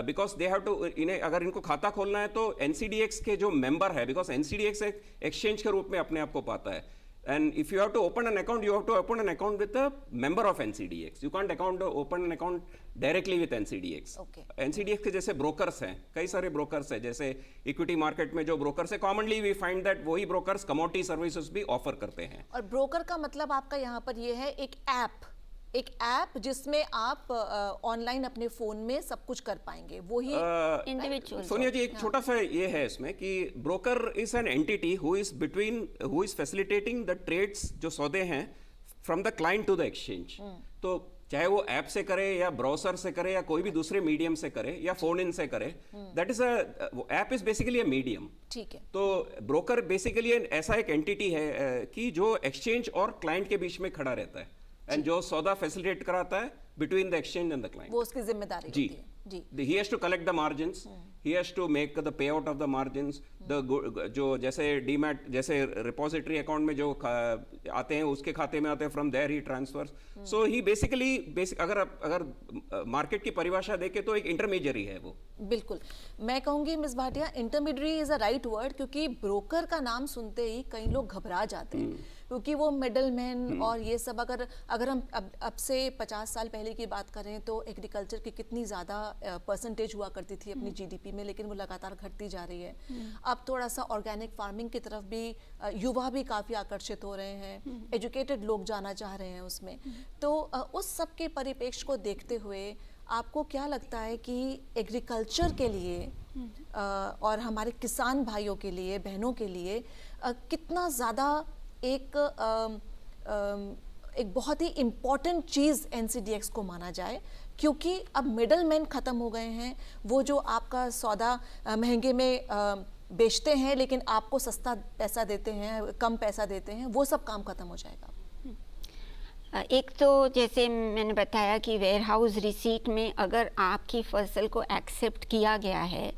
because they have to, इन्हें अगर इनको खाता खोलना है तो एनसीडीएक्स के जो मेंबर है, बिकॉज एनसीडीएक्स एक एक्सचेंज के रूप में अपने आप को पाता है, and if you have to open an account, you have to open an account with a member of NCDX. You can't open an account directly with NCDX. Okay. NCDX के जैसे ब्रोकर्स हैं, कई सारे ब्रोकर्स हैं, जैसे equity market में जो brokers है, कॉमनली वी फाइंड दैट वही ब्रोकर्स कमोडिटी सर्विसेज भी ऑफर करते हैं। और ब्रोकर का मतलब आपका यहाँ पर ये है एक ऐप जिसमें आप ऑनलाइन अपने फोन में सब कुछ कर पाएंगे, वही इंडिविजुअल। सोनिया जी, एक छोटा सा ये है इसमें कि broker is an entity who is facilitating the trades, जो सौदे हैं, from the client to the exchange. तो चाहे वो ऐप से करे या ब्राउजर से करे या कोई भी दूसरे मीडियम से करे या फोन इन से करे, that is app is basically a medium. ठीक है। तो ब्रोकर बेसिकली ऐसा एक एंटिटी है कि जो एक्सचेंज और क्लाइंट के बीच में खड़ा रहता है, एंड जो सौदा फैसिलिटेट कराता है between the exchange and the client, वो उसकी जिम्मेदारी होती है। जी, he has to collect the margins, he has to make the payout of the margins, जो जैसे डीमैट, जैसे रिपोजिटरी अकाउंट में जो आते हैं उसके खाते में आते हैं, from there he transfers. So he basically अगर मार्केट की परिभाषा देखे तो एक इंटरमीडियरी है वो। बिल्कुल, मैं कहूंगी miss Bhatia, intermediary is a right word, क्योंकि ब्रोकर का नाम सुनते ही कई लोग घबरा जाते हैं, क्योंकि वो मिडलमैन और ये सब, अगर हम अब से 50 साल पहले की बात करें तो एग्रीकल्चर की कितनी ज़्यादा परसेंटेज हुआ करती थी अपनी जीडीपी में, लेकिन वो लगातार घटती जा रही है। अब थोड़ा सा ऑर्गेनिक फार्मिंग की तरफ भी युवा भी काफ़ी आकर्षित हो रहे हैं, एजुकेटेड लोग जाना चाह रहे हैं उसमें। तो उस सब के परिप्रेक्ष्य को देखते हुए आपको क्या लगता है कि एग्रीकल्चर के लिए और हमारे किसान भाइयों के लिए, बहनों के लिए कितना ज़्यादा एक बहुत ही इम्पॉर्टेंट चीज़ एनसीडीएक्स को माना जाए, क्योंकि अब मिडल मैन ख़त्म हो गए हैं, वो जो आपका सौदा महंगे में बेचते हैं लेकिन आपको सस्ता पैसा देते हैं, कम पैसा देते हैं, वो सब काम ख़त्म हो जाएगा। एक तो जैसे मैंने बताया कि वेयर हाउस रिसीट में अगर आपकी फसल को एक्सेप्ट किया गया है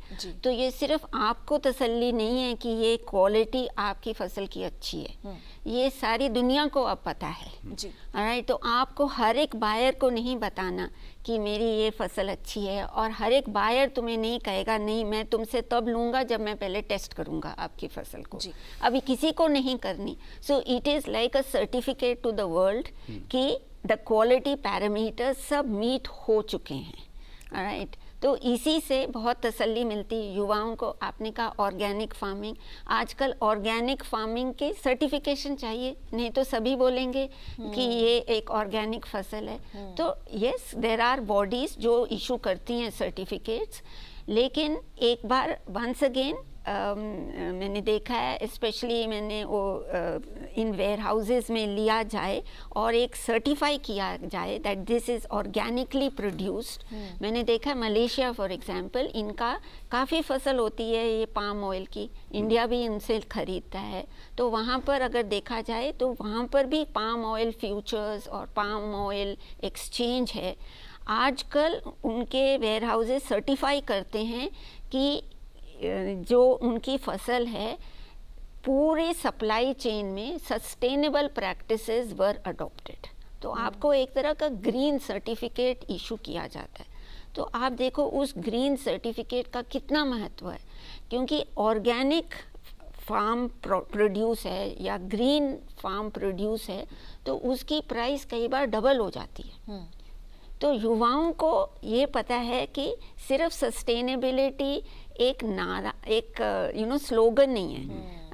तो ये सिर्फ आपको तसल्ली नहीं है कि ये क्वालिटी आपकी फसल की अच्छी है, ये सारी दुनिया को अब पता है जी। राइट, तो आपको हर एक बायर को नहीं बताना कि मेरी ये फसल अच्छी है, और हर एक बायर तुम्हें नहीं कहेगा नहीं मैं तुमसे तब लूँगा जब मैं पहले टेस्ट करूँगा आपकी फसल को, अभी किसी को नहीं करनी। So it is like a certificate to the world कि द क्वालिटी पैरामीटर्स सब मीट हो चुके हैं। राइट, तो इसी से बहुत तसल्ली मिलती युवाओं को। आपने कहा ऑर्गेनिक फार्मिंग, आजकल ऑर्गेनिक फार्मिंग के सर्टिफिकेशन चाहिए, नहीं तो सभी बोलेंगे कि ये एक ऑर्गेनिक फसल है। तो यस, देयर आर बॉडीज जो इशू करती हैं सर्टिफिकेट्स, लेकिन एक बार वंस अगेन मैंने देखा है, स्पेशली मैंने वो इन वेयर हाउसेज में लिया जाए और एक सर्टिफाई किया जाए that this is organically produced. मैंने देखा है मलेशिया फॉर एग्जांपल, इनका काफ़ी फसल होती है ये पाम ऑयल की, इंडिया भी इनसे खरीदता है। तो वहाँ पर अगर देखा जाए तो वहाँ पर भी पाम ऑयल फ्यूचर्स और पाम ऑयल एक्सचेंज है। आजकल उनके वेयर हाउसेज सर्टिफाई करते हैं कि जो उनकी फसल है पूरे सप्लाई चेन में सस्टेनेबल प्रैक्टिसेस वर अडॉप्टेड, तो आपको एक तरह का ग्रीन सर्टिफिकेट इशू किया जाता है। तो आप देखो उस ग्रीन सर्टिफिकेट का कितना महत्व है, क्योंकि ऑर्गेनिक फार्म प्रोड्यूस है या ग्रीन फार्म प्रोड्यूस है तो उसकी प्राइस कई बार डबल हो जाती है। तो युवाओं को ये पता है कि सिर्फ सस्टेनेबिलिटी एक नारा, एक स्लोगन नहीं है,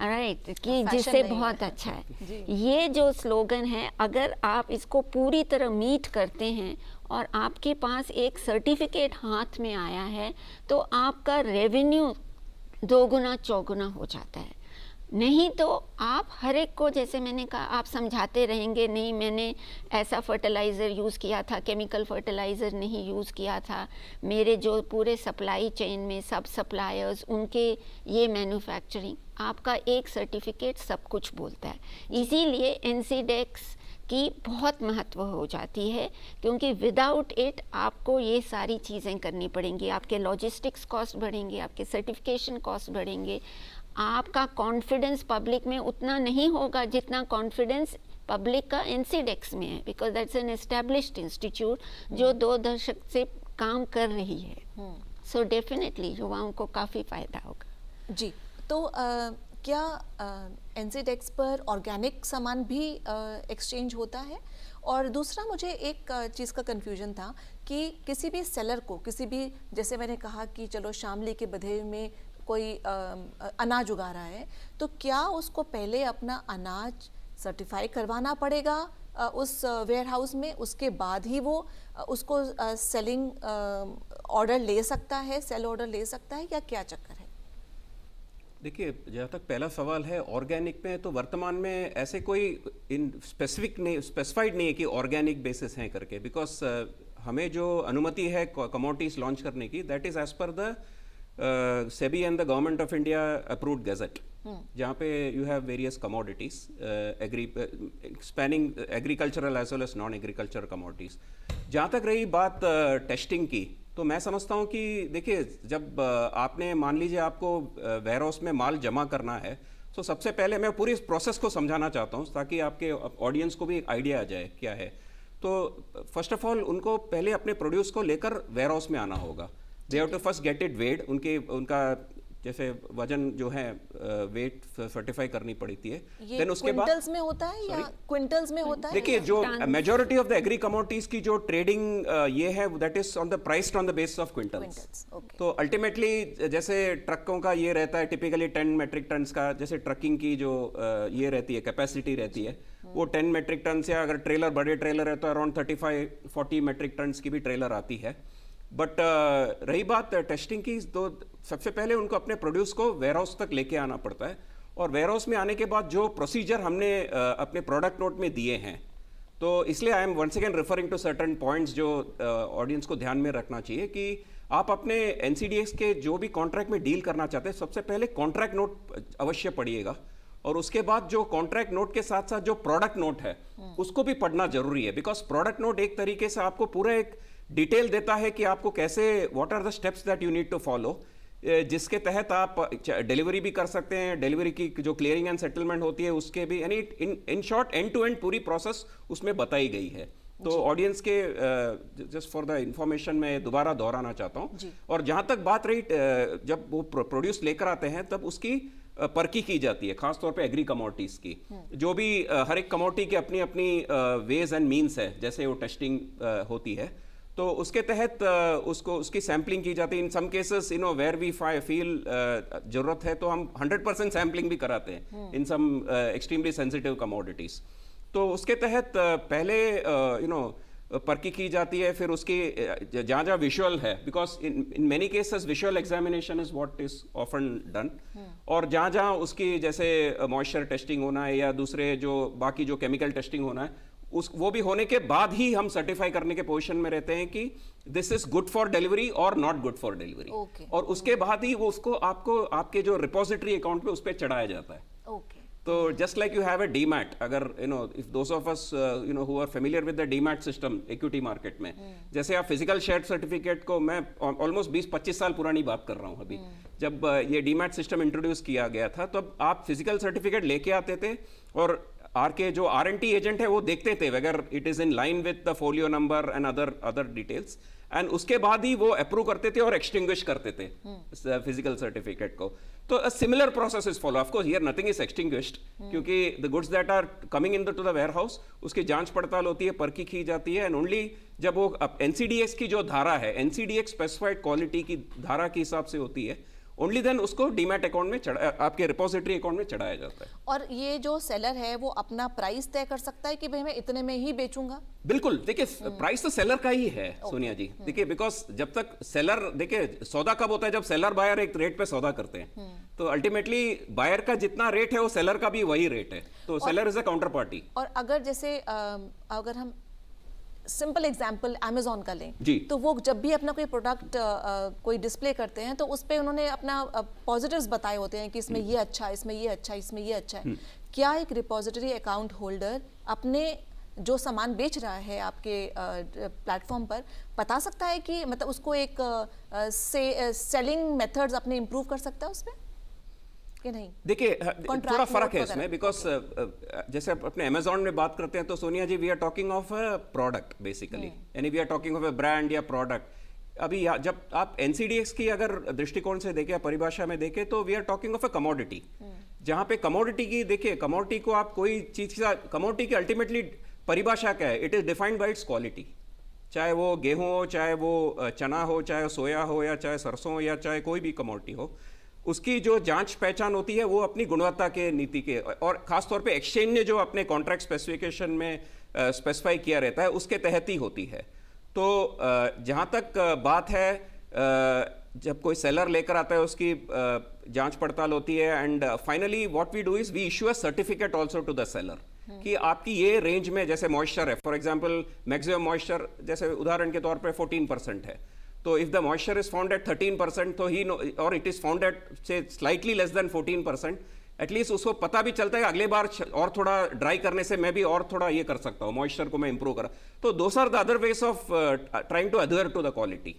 राइट, कि जिससे बहुत अच्छा है। ये जो स्लोगन है, अगर आप इसको पूरी तरह मीट करते हैं और आपके पास एक सर्टिफिकेट हाथ में आया है तो आपका रेवेन्यू दोगुना चौगुना हो जाता है। नहीं तो आप हर एक को, जैसे मैंने कहा, आप समझाते रहेंगे, नहीं मैंने ऐसा फर्टिलाइज़र यूज़ किया था, केमिकल फर्टिलाइज़र नहीं यूज़ किया था, मेरे जो पूरे सप्लाई चेन में सब सप्लायर्स उनके ये मैन्युफैक्चरिंग, आपका एक सर्टिफिकेट सब कुछ बोलता है। इसीलिए एनसीडेक्स की बहुत महत्व हो जाती है, क्योंकि विदाउट इट आपको ये सारी चीज़ें करनी पड़ेंगी, आपके लॉजिस्टिक्स कॉस्ट बढ़ेंगे, आपके सर्टिफिकेशन कॉस्ट बढ़ेंगे, आपका कॉन्फिडेंस पब्लिक में उतना नहीं होगा जितना कॉन्फिडेंस पब्लिक का एनसीडेक्स में है, because that's an established institute जो 2 दशक से काम कर रही है। सो डेफिनेटली युवाओं को काफ़ी फ़ायदा होगा। जी, तो क्या एनसीडेक्स पर ऑर्गेनिक सामान भी एक्सचेंज होता है? और दूसरा, मुझे एक चीज़ का कन्फ्यूजन था कि किसी भी सेलर को, किसी भी, जैसे मैंने कहा कि चलो शामली के बधेव में कोई अनाज उगा रहा है, तो क्या उसको पहले अपना अनाज सर्टिफाई करवाना पड़ेगा उस वेयर हाउस में, उसके बाद ही वो उसको सेलिंग ऑर्डर ले सकता है, सेल ऑर्डर ले सकता है, या क्या चक्कर है? देखिए, जहाँ तक पहला सवाल है ऑर्गेनिक में, तो वर्तमान में ऐसे कोई इन स्पेसिफाइड नहीं है कि ऑर्गेनिक बेसिस हैं करके, बिकॉज हमें जो अनुमति है कमोडिटीज लॉन्च करने की, that is as per the SEBI and the Government of India approved gazette, जहाँ पे you have various commodities, spanning agricultural as well as non-agricultural commodities। जहाँ तक रही बात टेस्टिंग की, तो मैं समझता हूँ कि देखिए, जब आपने मान लीजिए आपको वेयर हाउस में माल जमा करना है, तो सबसे पहले मैं पूरी इस प्रोसेस को समझाना चाहता हूँ ताकि आपके ऑडियंस को भी एक आइडिया आ जाए क्या है। तो फर्स्ट ऑफ ऑल उनको पहले अपने प्रोड्यूस को लेकर वेयर हाउस में आना होगा। They have to first get it weighed, उनका जैसे वजन जो है वेट सर्टिफाई करनी पड़ती है। देन उसके बाद क्विंटल्स में होता है या क्विंटल्स में होता है? देखिए, जो majority of the agree commodities की जो ट्रेडिंग ये है, that is on the price on the basis of quintals. तो अल्टीमेटली जैसे ट्रकों का ये रहता है टिपिकली 10 मेट्रिक टन का, जैसे ट्रकिंग की जो ये रहती है कैपेसिटी रहती है, वो 10 मेट्रिक टन से, अगर ट्रेलर बड़े ट्रेलर है तो अराउंड 35-40 मेट्रिक टन की भी ट्रेलर आती है। बट रही बात टेस्टिंग की, तो सबसे पहले उनको अपने प्रोड्यूस को वेयर हाउस तक लेके आना पड़ता है, और वेयर हाउस में आने के बाद जो प्रोसीजर हमने अपने प्रोडक्ट नोट में दिए हैं, तो इसलिए I am once again referring to certain points जो ऑडियंस को ध्यान में रखना चाहिए कि आप अपने एनसीडीएक्स के जो भी कॉन्ट्रैक्ट में डील करना चाहते हैं, सबसे पहले कॉन्ट्रैक्ट नोट अवश्य पढ़िएगा, और उसके बाद जो कॉन्ट्रैक्ट नोट के साथ साथ जो प्रोडक्ट नोट है उसको भी पढ़ना जरूरी है, बिकॉज प्रोडक्ट नोट एक तरीके से आपको पूरा एक डिटेल देता है कि आपको कैसे, what are the steps that you need to follow, जिसके तहत आप डिलीवरी भी कर सकते हैं, डिलीवरी की जो क्लियरिंग एंड सेटलमेंट होती है उसके भी, यानी in short end to end पूरी प्रोसेस उसमें बताई गई है। तो ऑडियंस के जस्ट फॉर द इंफॉर्मेशन मैं दोबारा दोहराना चाहता हूँ। और जहाँ तक बात रही, जब वो प्रोड्यूस लेकर आते हैं तब उसकी परखी की जाती है, खासतौर पे एग्री कमोडिटीज की, जो भी हर एक कमोडिटी की अपनी अपनी वेज एंड मीन्स है, जैसे वो टेस्टिंग होती है, तो उसके तहत उसको उसकी सैम्पलिंग की जाती है। In some cases where we feel जरूरत है तो हम 100% सैम्पलिंग भी कराते हैं in some extremely sensitive commodities. तो उसके तहत पहले परखी की जाती है, फिर उसकी जहाँ जहाँ विजुअल है, because in many cases visual examination is what is often done, और जहाँ जहाँ उसकी जैसे मॉइस्चर टेस्टिंग होना है या दूसरे जो बाकी जो केमिकल टेस्टिंग होना है, वो भी होने के बाद ही हम सर्टिफाई करने के पोजीशन में रहते हैं कि this is good for delivery और नॉट गुड फॉर डिलीवरी, और उसके बाद ही वो उसको आपको आपके जो रिपोजिटरी अकाउंट में उस पर चढ़ाया जाता है। तो just like you have a demat, अगर if those of us who are familiar with the demat system equity market में, जैसे आप फिजिकल शेयर सर्टिफिकेट को, मैं ऑलमोस्ट 20-25 साल पुरानी बात कर रहा हूँ अभी, जब ये डीमैट सिस्टम इंट्रोड्यूस किया गया था, तब आप फिजिकल सर्टिफिकेट लेके आते थे और के जो RNT एजेंट है वो देखते थे अगर it is in line with the folio number and other details, and उसके बाद ही वो अप्रूव करते थे और एक्सटिंग्विश करते थे फिजिकल सर्टिफिकेट को। तो a similar process is follow, of course here nothing is extinguished, क्योंकि the goods that are coming into the warehouse, उसकी जांच पड़ताल होती है, परखी की जाती है, एंड ओनली जब वो NCDX की जो धारा है, NCDX स्पेसिफाइड क्वालिटी की धारा के हिसाब से होती है, ओनली देन उसको डीमैट अकाउंट में आपके रिपोजिटरी अकाउंट में चढ़ाया जाता है। और ये जो सेलर है वो अपना प्राइस तय कर सकता है कि भाई मैं इतने में ही बेचूंगा? बिल्कुल, देखिए प्राइस तो सेलर का ही है सोनिया जी। देखिए बिकॉज जब तक सेलर, देखिए सौदा कब होता है, जब सेलर बायर एक रेट पे सौदा करते हैं, तो अल्टीमेटली बायर का जितना रेट है वो सेलर का भी वही रेट है, तो seller is a counter party. और अगर जैसे अगर हम सिंपल एग्जाम्पल अमेजोन का लें जी, तो वो जब भी अपना कोई प्रोडक्ट कोई डिस्प्ले करते हैं तो उस पर उन्होंने अपना पॉजिटिव्स बताए होते हैं कि इसमें ये अच्छा है, इसमें ये अच्छा है, इसमें ये अच्छा है। क्या एक रिपोजिटरी अकाउंट होल्डर अपने जो सामान बेच रहा है आपके प्लेटफॉर्म पर बता सकता है कि मतलब उसको एक सेलिंग मेथड्स अपने इम्प्रूव कर सकता है उसमें कि नहीं? देखिए थोड़ा फर्क है इसमें, बिकॉज जैसे अपने अमेजोन में बात करते हैं तो Sonia ji we are talking of a product basically, यानी we are talking of a brand या प्रोडक्ट। अभी जब आप NCDX की अगर दृष्टिकोण से देखें, परिभाषा में देखें, तो we are talking of a commodity, जहां पे कमोडिटी की, देखिए कमोडिटी को आप कोई चीज का, कमोडिटी की अल्टीमेटली परिभाषा क्या है, it is defined by it's quality, चाहे वो गेहूं हो, चाहे वो चना हो, चाहे सोया हो, या चाहे सरसों, या चाहे कोई भी कमोडिटी हो, उसकी जो जांच पहचान होती है वो अपनी गुणवत्ता के नीति के, और खासतौर पे एक्सचेंज ने जो अपने कॉन्ट्रैक्ट स्पेसिफिकेशन में स्पेसिफाई किया रहता है उसके तहत ही होती है। तो जहाँ तक बात है, जब कोई सेलर लेकर आता है उसकी जांच पड़ताल होती है, and finally what we do is we issue a certificate also to the seller कि आपकी ये रेंज में, जैसे मॉइस्चर है, फॉर एग्जांपल मैक्सिमम मॉइस्चर जैसे उदाहरण के तौर पे 14% है, तो if the moisture is found at 13%, तो ही और इट इज फाउंड एट से स्लाइटली लेस देन 14%, एटलीस्ट उसको पता भी चलता है अगले बार और थोड़ा ड्राई करने से मैं भी और थोड़ा ये कर सकता हूँ, मॉइस्चर को मैं इंप्रूव करा। तो those are the other ways of trying to adhere to the quality.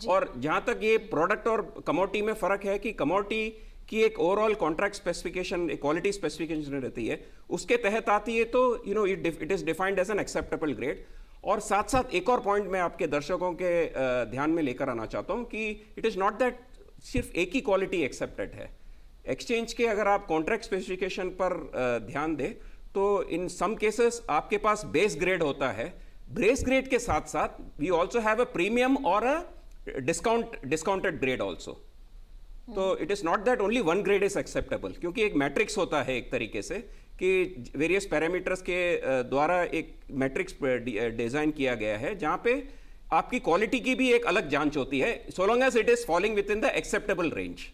और जहां तक ये प्रोडक्ट और कमोडिटी में फर्क है कि कमोडिटी की एक overall contract specification, quality specification रहती है, उसके तहत आती है, तो it is defined as an acceptable grade. और साथ साथ एक और पॉइंट मैं आपके दर्शकों के ध्यान में लेकर आना चाहता हूं कि इट इज नॉट दैट सिर्फ एक ही क्वालिटी एक्सेप्टेड है। एक्सचेंज के अगर आप कॉन्ट्रैक्ट स्पेसिफिकेशन पर ध्यान दें तो इन सम केसेस आपके पास बेस ग्रेड होता है, बेस ग्रेड के साथ साथ we also have a premium और अ डिस्काउंटेड ग्रेड ऑल्सो। तो it is not that only one grade is acceptable, क्योंकि एक मैट्रिक्स होता है एक तरीके से कि वेरियस पैरामीटर्स के द्वारा एक मैट्रिक्स डिजाइन किया गया है जहां पे आपकी क्वालिटी की भी एक अलग जांच होती है, so long as it is falling within the acceptable range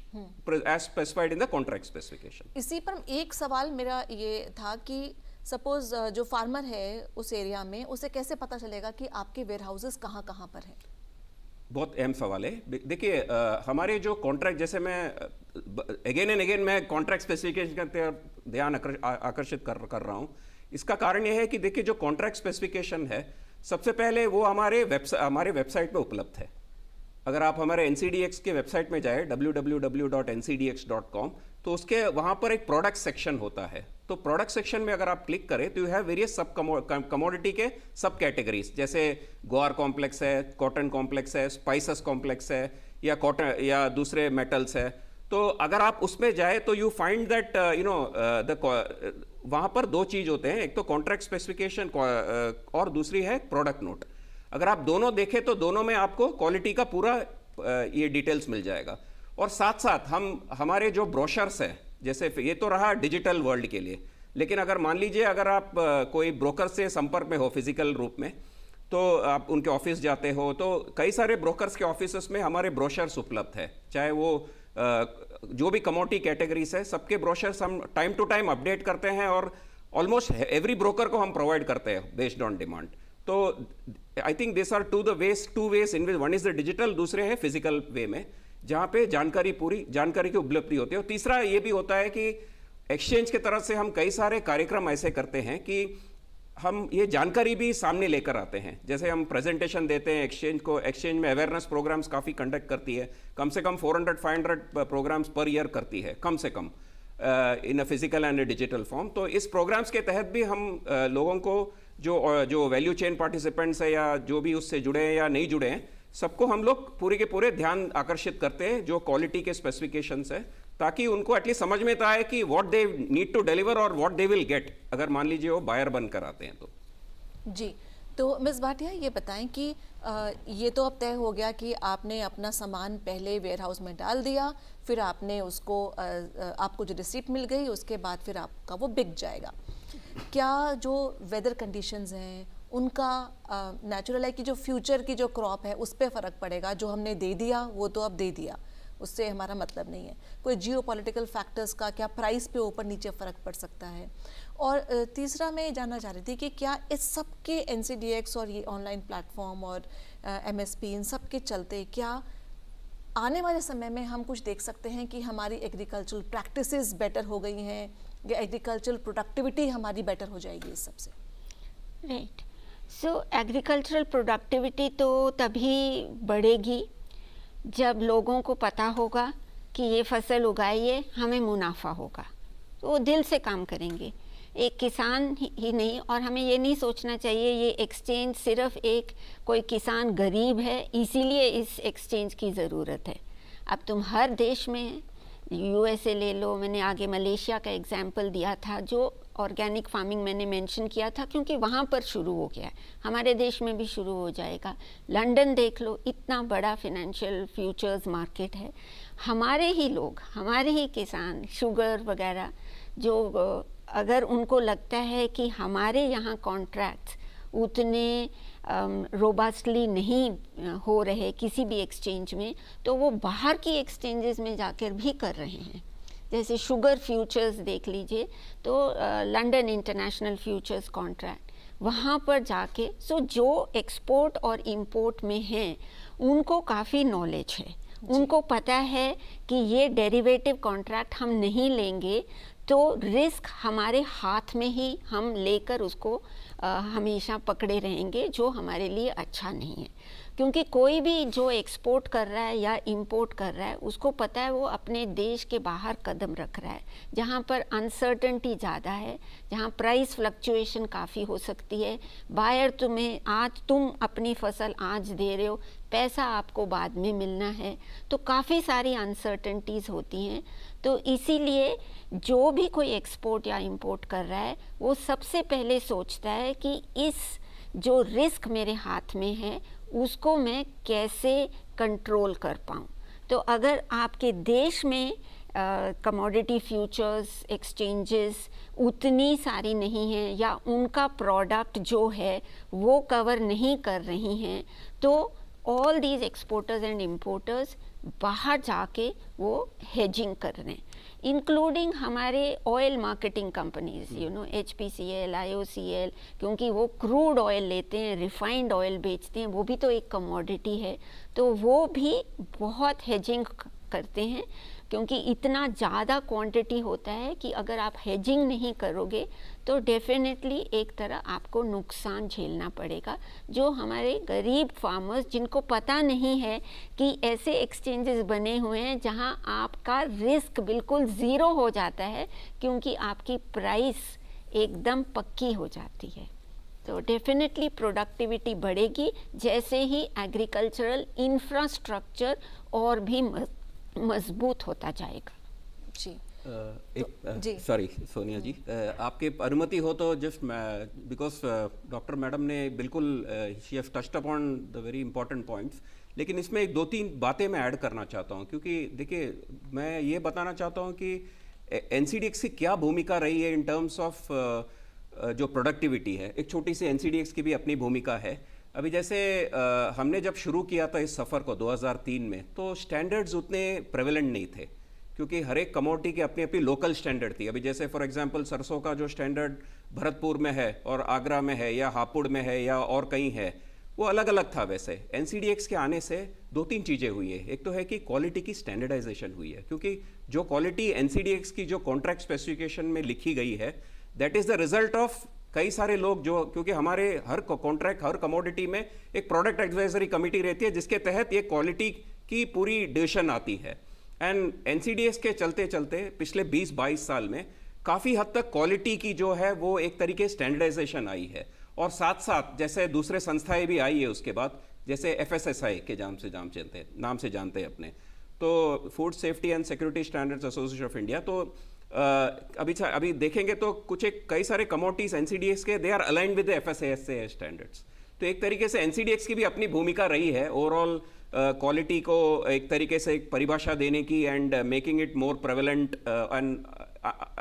as specified in the contract specification. इसी पर एक सवाल मेरा ये था कि सपोज जो फार्मर है उस एरिया में, उसे कैसे पता चलेगा कि आपके वेयर हाउसेस कहाँ कहाँ पर हैं? बहुत अहम सवाल है। देखिए हमारे जो कॉन्ट्रैक्ट, जैसे मैं अगेन एंड अगेन मैं कॉन्ट्रैक्ट स्पेसिफिकेशन का ध्यान आकर्षित कर रहा हूँ। इसका कारण यह है कि देखिए जो कॉन्ट्रैक्ट स्पेसिफिकेशन है, सबसे पहले वो हमारे वेबसाइट पे उपलब्ध है। अगर आप हमारे NCDX के वेबसाइट में जाए www.ncdx.com, तो उसके वहाँ पर एक प्रोडक्ट सेक्शन होता है। तो प्रोडक्ट सेक्शन में अगर आप क्लिक करें तो यू हैव वेरियस सब कमोडिटी के सब कैटेगरीज, जैसे ग्वार कॉम्प्लेक्स है, कॉटन कॉम्प्लेक्स है, स्पाइसेस कॉम्प्लेक्स है, या कॉटन या दूसरे मेटल्स है। तो अगर आप उसमें जाए तो यू फाइंड दैट वहाँ पर दो चीज़ होते हैं, एक तो कॉन्ट्रैक्ट स्पेसिफिकेशन और दूसरी है प्रोडक्ट नोट। अगर आप दोनों देखें तो दोनों में आपको क्वालिटी का पूरा ये डिटेल्स मिल जाएगा। और साथ साथ हमारे जो ब्रोशर्स है, जैसे ये तो रहा डिजिटल वर्ल्ड के लिए, लेकिन अगर मान लीजिए अगर आप कोई ब्रोकर से संपर्क में हो फिजिकल रूप में, तो आप उनके ऑफिस जाते हो तो कई सारे ब्रोकर्स के ऑफिस में हमारे ब्रोशर्स उपलब्ध है, चाहे वो जो भी कमोडिटी कैटेगरीज है सबके ब्रोशर्स हम टाइम टू टाइम अपडेट करते हैं और ऑलमोस्ट एवरी ब्रोकर को हम प्रोवाइड करते हैं बेस्ड ऑन डिमांड। तो I think this are two ways in which one is the digital, दूसरे हैं फिजिकल वे में, जहाँ पे पूरी जानकारी की उपलब्धि होती है। और तीसरा ये भी होता है कि एक्सचेंज की तरफ से हम कई सारे कार्यक्रम ऐसे करते हैं कि हम ये जानकारी भी सामने लेकर आते हैं। जैसे हम प्रेजेंटेशन देते हैं एक्सचेंज में अवेयरनेस प्रोग्राम्स काफ़ी कंडक्ट करती है, कम से कम 400-500 प्रोग्राम्स पर ईयर करती है, कम से कम in a physical and digital form. तो इस प्रोग्राम्स के तहत भी हम लोगों को जो वैल्यू चेन पार्टिसिपेंट्स है या जो भी उससे जुड़े हैं या नहीं जुड़े हैं, सबको हम लोग पूरे के पूरे ध्यान आकर्षित करते हैं जो क्वालिटी के स्पेसिफिकेशंस है, ताकि उनको एटलीस्ट समझ में तो आए कि what they need to deliver और व्हाट दे विल गेट, अगर मान लीजिए वो बायर बनकर आते हैं तो। जी, तो मिस भाटिया ये बताएं कि ये तो अब तय हो गया कि आपने अपना सामान पहले वेयर हाउस में डाल दिया, फिर आपने उसको आपको जो रिसीप्ट मिल गई उसके बाद फिर आपका वो बिक जाएगा। क्या जो वेदर कंडीशंस हैं उनका नेचुरल है कि जो फ्यूचर की जो क्रॉप है उस पर फ़र्क पड़ेगा? जो हमने दे दिया वो तो अब दे दिया, उससे हमारा मतलब नहीं है। कोई जियोपॉलिटिकल फैक्टर्स का क्या प्राइस पे ऊपर नीचे फ़र्क पड़ सकता है? और तीसरा मैं जानना चाह रही थी कि क्या इस सब के NCDX और ये ऑनलाइन प्लेटफॉर्म और MSP इन सब के चलते क्या आने वाले समय में हम कुछ देख सकते हैं कि हमारी एग्रीकल्चरल प्रैक्टिसेस बेटर हो गई हैं या एग्रीकल्चरल प्रोडक्टिविटी हमारी बेटर हो जाएगी इस सब से? राइट, सो एग्रीकल्चरल प्रोडक्टिविटी तो तभी बढ़ेगी जब लोगों को पता होगा कि ये फसल उगाइए हमें मुनाफा होगा, तो वो दिल से काम करेंगे। एक किसान ही नहीं, और हमें ये नहीं सोचना चाहिए ये एक्सचेंज सिर्फ एक कोई किसान गरीब है इसीलिए इस एक्सचेंज की ज़रूरत है। अब तुम हर देश में USA ले लो, मैंने आगे मलेशिया का एग्जाम्पल दिया था, जो ऑर्गेनिक फार्मिंग मैंने मेंशन किया था क्योंकि वहाँ पर शुरू हो गया है, हमारे देश में भी शुरू हो जाएगा। लंदन देख लो, इतना बड़ा फिनेंशियल फ्यूचर्स मार्केट है। हमारे ही लोग, हमारे ही किसान शुगर वगैरह, जो अगर उनको लगता है कि हमारे यहाँ कॉन्ट्रैक्ट्स उतने रोबस्टली नहीं हो रहे किसी भी एक्सचेंज में, तो वो बाहर की एक्सचेंजेस में जाकर भी कर रहे हैं। जैसे शुगर फ्यूचर्स देख लीजिए, तो लंदन इंटरनेशनल फ्यूचर्स कॉन्ट्रैक्ट, वहाँ पर जाके जो एक्सपोर्ट और इंपोर्ट में हैं उनको काफ़ी नॉलेज है, उनको पता है कि ये डेरिवेटिव कॉन्ट्रैक्ट हम नहीं लेंगे तो रिस्क हमारे हाथ में ही हम लेकर उसको हमेशा पकड़े रहेंगे, जो हमारे लिए अच्छा नहीं है। क्योंकि कोई भी जो एक्सपोर्ट कर रहा है या इंपोर्ट कर रहा है उसको पता है वो अपने देश के बाहर कदम रख रहा है, जहाँ पर अनसर्टेनिटी ज़्यादा है, जहाँ प्राइस फ्लक्चुएशन काफ़ी हो सकती है। बायर तुम अपनी फसल आज दे रहे हो, पैसा आपको बाद में मिलना है, तो काफ़ी सारी अनसर्टेनिटीज़ होती हैं। तो इसीलिए जो भी कोई एक्सपोर्ट या इंपोर्ट कर रहा है वो सबसे पहले सोचता है कि इस जो रिस्क मेरे हाथ में है उसको मैं कैसे कंट्रोल कर पाऊँ। तो अगर आपके देश में कमोडिटी फ्यूचर्स एक्सचेंजेस उतनी सारी नहीं हैं या उनका प्रोडक्ट जो है वो कवर नहीं कर रही हैं, तो all these exporters and importers बाहर जाके वो हेजिंग कर रहे हैं, इंक्लूडिंग हमारे oil marketing companies, HPCL, IOCL, क्योंकि वो क्रूड ऑयल लेते हैं, रिफाइंड ऑयल बेचते हैं, वो भी तो एक कमोडिटी है, तो वो भी बहुत हेजिंग करते हैं। क्योंकि इतना ज़्यादा क्वांटिटी होता है कि अगर आप हेजिंग नहीं करोगे तो डेफिनेटली एक तरह आपको नुकसान झेलना पड़ेगा, जो हमारे गरीब फार्मर्स जिनको पता नहीं है कि ऐसे एक्सचेंजेस बने हुए हैं जहां आपका रिस्क बिल्कुल ज़ीरो हो जाता है क्योंकि आपकी प्राइस एकदम पक्की हो जाती है। तो डेफिनेटली प्रोडक्टिविटी बढ़ेगी जैसे ही एग्रीकल्चरल इंफ्रास्ट्रक्चर और भी मजबूत होता जाएगा। जी सॉरी सोनिया जी, आपके अनुमति हो तो जस्ट बिकॉज डॉक्टर मैडम ने बिल्कुल she have touched upon the very important points, लेकिन इसमें एक दो तीन बातें मैं ऐड करना चाहता हूँ, क्योंकि देखिए मैं ये बताना चाहता हूँ कि NCDX की क्या भूमिका रही है इन टर्म्स ऑफ जो प्रोडक्टिविटी है। एक छोटी सी NCDX की भी अपनी भूमिका है। अभी जैसे हमने जब शुरू किया था इस सफ़र को 2003 में, तो स्टैंडर्ड्स उतने प्रेवलेंट नहीं थे, क्योंकि हर एक कमोडिटी की अपनी अपनी लोकल स्टैंडर्ड थी। अभी जैसे फॉर एग्जांपल सरसों का जो स्टैंडर्ड भरतपुर में है और आगरा में है या हापुड़ में है या और कहीं है, वो अलग अलग था। वैसे NCDX के आने से दो तीन चीज़ें हुई है। एक तो है कि क्वालिटी की स्टैंडर्डाइजेशन हुई है, क्योंकि जो क्वालिटी NCDX की जो कॉन्ट्रैक्ट स्पेसिफिकेशन में लिखी गई है, that is the result of कई सारे लोग जो, क्योंकि हमारे हर कॉन्ट्रैक्ट हर कमोडिटी में एक प्रोडक्ट एडवाइजरी कमेटी रहती है जिसके तहत ये क्वालिटी की पूरी डिसीजन आती है। एंड NCDX के चलते चलते पिछले 20-22 साल में काफ़ी हद तक क्वालिटी की जो है वो एक तरीके स्टैंडर्डाइजेशन आई है। और साथ साथ जैसे दूसरे संस्थाएं भी आई है उसके बाद, जैसे FSSAI के नाम से जानते हैं अपने, तो food safety and security standards association of India. तो अभी देखेंगे तो कई सारे कमोडिटीज NCDX के they are aligned with the FSSAI standards. तो एक तरीके से NCDX की भी अपनी भूमिका रही है ओवरऑल क्वालिटी को एक तरीके से एक परिभाषा देने की and making it more prevalent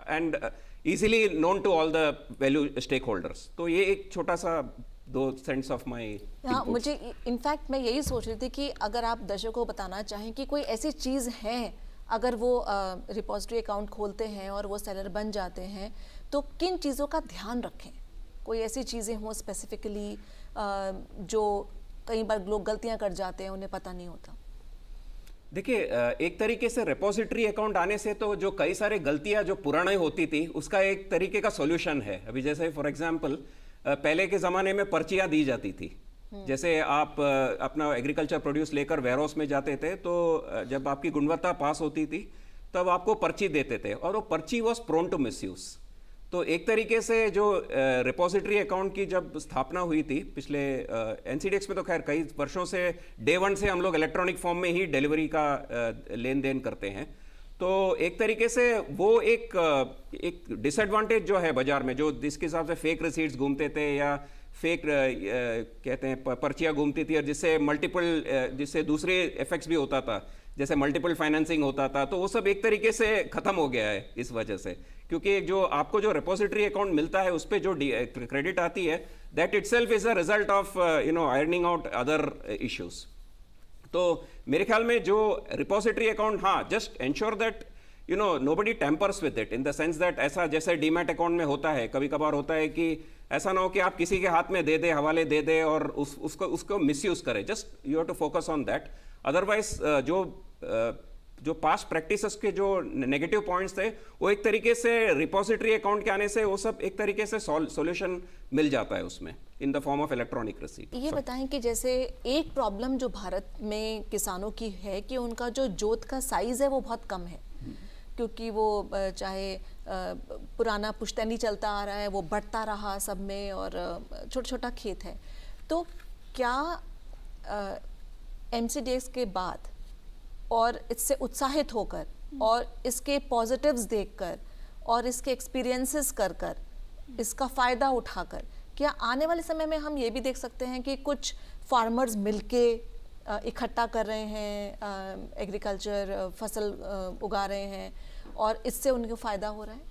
and easily known to all the value stake holders. तो ये एक छोटा सा दो सेंस ऑफ माई। हाँ, मुझे इनफैक्ट मैं यही सोच रही थी कि अगर आप दर्शकों को बताना चाहें कि कोई ऐसी चीज़ है, अगर वो रिपोजिटरी अकाउंट खोलते हैं और वो सेलर बन जाते हैं, तो किन चीज़ों का ध्यान रखें? कोई ऐसी चीज़ें हों स्पेसिफिकली जो कई बार लोग गलतियां कर जाते हैं, उन्हें पता नहीं होता। देखिए, एक तरीके से रिपोजिटरी अकाउंट आने से तो जो कई सारे गलतियां जो पुराने होती थी उसका एक तरीके का सॉल्यूशन है। अभी जैसे फॉर एग्जांपल पहले के ज़माने में पर्चियां दी जाती थी। जैसे आप अपना एग्रीकल्चर प्रोड्यूस लेकर वेयरहाउस में जाते थे, तो जब आपकी गुणवत्ता पास होती थी तब आपको पर्ची देते थे, और वो पर्ची वॉज प्रोन टू मिसयूज। तो एक तरीके से जो रिपोजिटरी अकाउंट की जब स्थापना हुई थी पिछले NCDX में, तो खैर कई वर्षों से डे वन से हम लोग इलेक्ट्रॉनिक फॉर्म में ही डिलीवरी का लेन देन करते हैं। तो एक तरीके से वो एक डिसएडवांटेज जो है बाजार में, जो जिसके हिसाब से फेक रिसीट्स घूमते थे या फेक कहते हैं पर्चियाँ घूमती थी, और जिससे दूसरे इफेक्ट्स भी होता था, जैसे मल्टीपल फाइनेंसिंग होता था, तो वो सब एक तरीके से ख़त्म हो गया है इस वजह से। क्योंकि जो आपको जो रिपोजिटरी अकाउंट मिलता है उस पर जो क्रेडिट आती है, that itself is a result of ironing out other issues. तो मेरे ख्याल में जो रिपोजिटरी अकाउंट, हाँ, just ensure that nobody tempers with it, in the sense that ऐसा जैसे डीमैट अकाउंट में होता है, कभी कभार होता है कि ऐसा ना हो कि आप किसी के हाथ में दे दे, हवाले दे दे और उसको मिसयूज करे। Just you have to focus on that. Otherwise जो पास्ट प्रैक्टिसेस के जो नेगेटिव पॉइंट्स थे, वो एक तरीके से रिपोजिटरी अकाउंट के आने से वो सब एक तरीके से सॉल्यूशन मिल जाता है उसमें, in the form of electronic receipt. ये बताएं कि जैसे एक प्रॉब्लम जो भारत में किसानों की है कि उनका जो जोत का साइज है वो बहुत कम है, क्योंकि वो चाहे पुराना पुश्तैनी चलता आ रहा है, वो बढ़ता रहा सब में, और छोटा छोटा खेत है। तो क्या NCDX के बाद और इससे उत्साहित होकर और इसके पॉजिटिव्स देखकर और इसके एक्सपीरियंसेस कर कर, इसका फ़ायदा उठाकर, क्या आने वाले समय में हम ये भी देख सकते हैं कि कुछ फार्मर्स मिलके इकट्ठा कर रहे हैं, एग्रीकल्चर फसल उगा रहे हैं और इससे उनको फ़ायदा हो रहा है?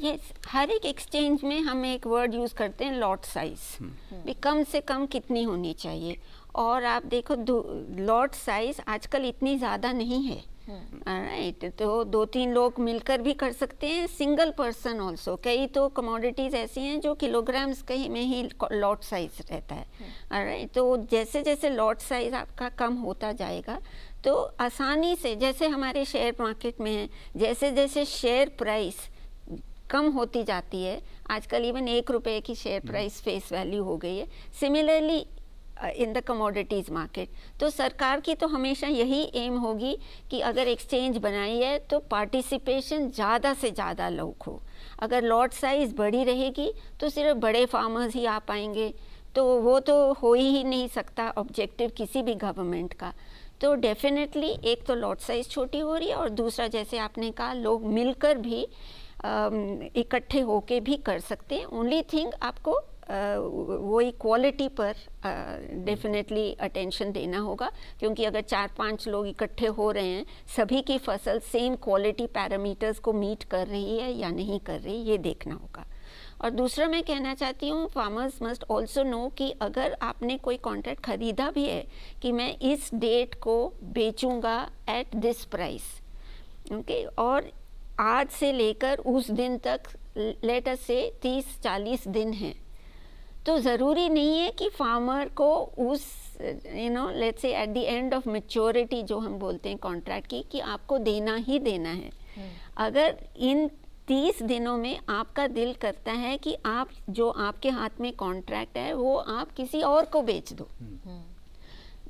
यस, हर एक एक्सचेंज में हम एक वर्ड यूज़ करते हैं, लॉट साइज भी कम से कम कितनी होनी चाहिए। और आप देखो लॉट साइज आजकल इतनी ज़्यादा नहीं है, राइट। तो 2-3 लोग मिलकर भी कर सकते हैं, सिंगल पर्सन ऑल्सो। कई तो कमोडिटीज़ ऐसी हैं जो किलोग्राम्स कहीं में ही लॉट साइज रहता है, राइट। तो जैसे जैसे लॉट साइज आपका कम होता जाएगा, तो आसानी से, जैसे हमारे शेयर मार्केट में है, जैसे जैसे शेयर प्राइस कम होती जाती है, आजकल इवन 1 रुपये की शेयर प्राइस फेस वैल्यू हो गई है, similarly in the commodities market. तो सरकार की तो हमेशा यही एम होगी कि अगर एक्सचेंज बनाई है तो पार्टिसिपेशन ज़्यादा से ज़्यादा लोग हो। अगर लॉट साइज़ बड़ी रहेगी तो सिर्फ बड़े फार्मर्स ही आ पाएंगे, तो वो तो हो ही नहीं सकता ऑब्जेक्टिव किसी भी गवर्नमेंट का। तो डेफिनेटली एक तो लॉट साइज़ छोटी हो रही है, और दूसरा जैसे आपने कहा लोग मिलकर भी इकट्ठे होके भी कर सकते हैं। ओनली थिंग आपको वही क्वालिटी पर डेफिनेटली अटेंशन देना होगा, क्योंकि अगर 4-5 लोग इकट्ठे हो रहे हैं, सभी की फसल सेम क्वालिटी पैरामीटर्स को मीट कर रही है या नहीं कर रही, ये देखना होगा। और दूसरा मैं कहना चाहती हूँ, फार्मर्स मस्ट ऑल्सो नो कि अगर आपने कोई कॉन्ट्रैक्ट ख़रीदा भी है कि मैं इस डेट को बेचूंगा एट दिस प्राइस, ओके, और आज से लेकर उस दिन तक लेट अस से 30-40 दिन हैं, तो ज़रूरी नहीं है कि फार्मर को उस let's say at the end of maturity जो हम बोलते हैं कॉन्ट्रैक्ट की, कि आपको देना ही देना है। अगर इन 30 दिनों में आपका दिल करता है कि आप जो आपके हाथ में कॉन्ट्रैक्ट है वो आप किसी और को बेच दो,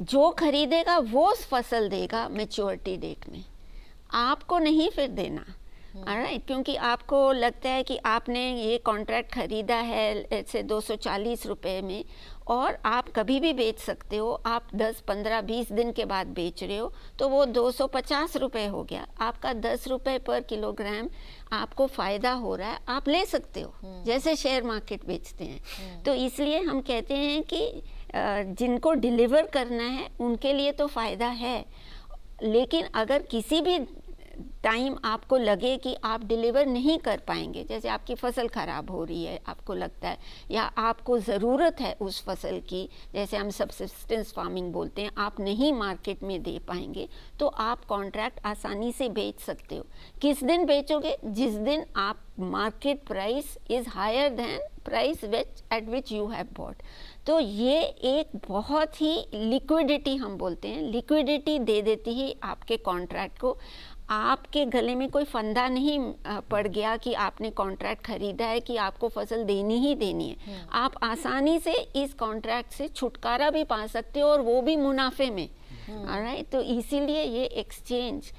जो खरीदेगा वो फसल देगा मैच्योरिटी डेट में, आपको नहीं फिर देना, ऑलराइट, क्योंकि आपको लगता है कि आपने ये कॉन्ट्रैक्ट खरीदा है ऐसे 240 रुपए में और आप कभी भी बेच सकते हो, आप 10, 15, 20 दिन के बाद बेच रहे हो तो वो 250 रुपए हो गया, आपका 10 रुपए पर किलोग्राम आपको फ़ायदा हो रहा है, आप ले सकते हो, जैसे शेयर मार्केट बेचते हैं। तो इसलिए हम कहते हैं कि जिनको डिलीवर करना है उनके लिए तो फ़ायदा है, लेकिन अगर किसी भी टाइम आपको लगे कि आप डिलीवर नहीं कर पाएंगे, जैसे आपकी फसल ख़राब हो रही है, आपको लगता है, या आपको ज़रूरत है उस फसल की, जैसे हम सब्सिस्टेंस फार्मिंग बोलते हैं, आप नहीं मार्केट में दे पाएंगे, तो आप कॉन्ट्रैक्ट आसानी से बेच सकते हो। किस दिन बेचोगे? जिस दिन आप market price is higher than price at which you have bought. तो ये एक बहुत ही लिक्विडिटी, हम बोलते हैं, लिक्विडिटी दे देती है आपके कॉन्ट्रैक्ट को। आपके गले में कोई फंदा नहीं पड़ गया कि आपने कॉन्ट्रैक्ट खरीदा है कि आपको फसल देनी ही देनी है, आप आसानी से इस कॉन्ट्रैक्ट से छुटकारा भी पा सकते हो और वो भी मुनाफे में, ऑलराइट। तो इसीलिए ये एक्सचेंज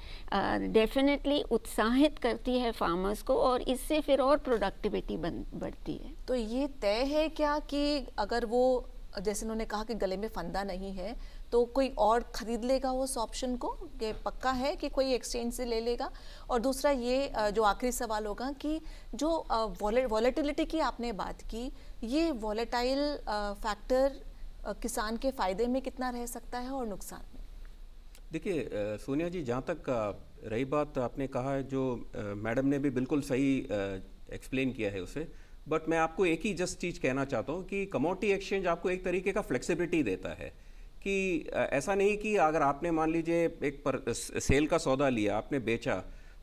डेफिनेटली उत्साहित करती है फार्मर्स को और इससे फिर और प्रोडक्टिविटी बढ़ती है। तो ये तय है क्या कि अगर वो, जैसे उन्होंने कहा कि गले में फंदा नहीं है, तो कोई और ख़रीद लेगा उस ऑप्शन को, ये पक्का है कि कोई एक्सचेंज से ले लेगा? और दूसरा ये जो आखिरी सवाल होगा कि जो वॉलेटिलिटी की आपने बात की, ये वॉलेटाइल फैक्टर किसान के फ़ायदे में कितना रह सकता है और नुकसान में? देखिए सोनिया जी, जहाँ तक रही बात आपने कहा है, जो मैडम ने भी बिल्कुल सही एक्सप्लेन किया है उसे, बट मैं आपको एक ही जस्ट चीज़ कहना चाहता हूँ कि कमोडिटी एक्सचेंज आपको एक तरीके का फ्लेक्सिबिलिटी देता है कि ऐसा नहीं कि अगर आपने मान लीजिए एक सेल का सौदा लिया, आपने बेचा,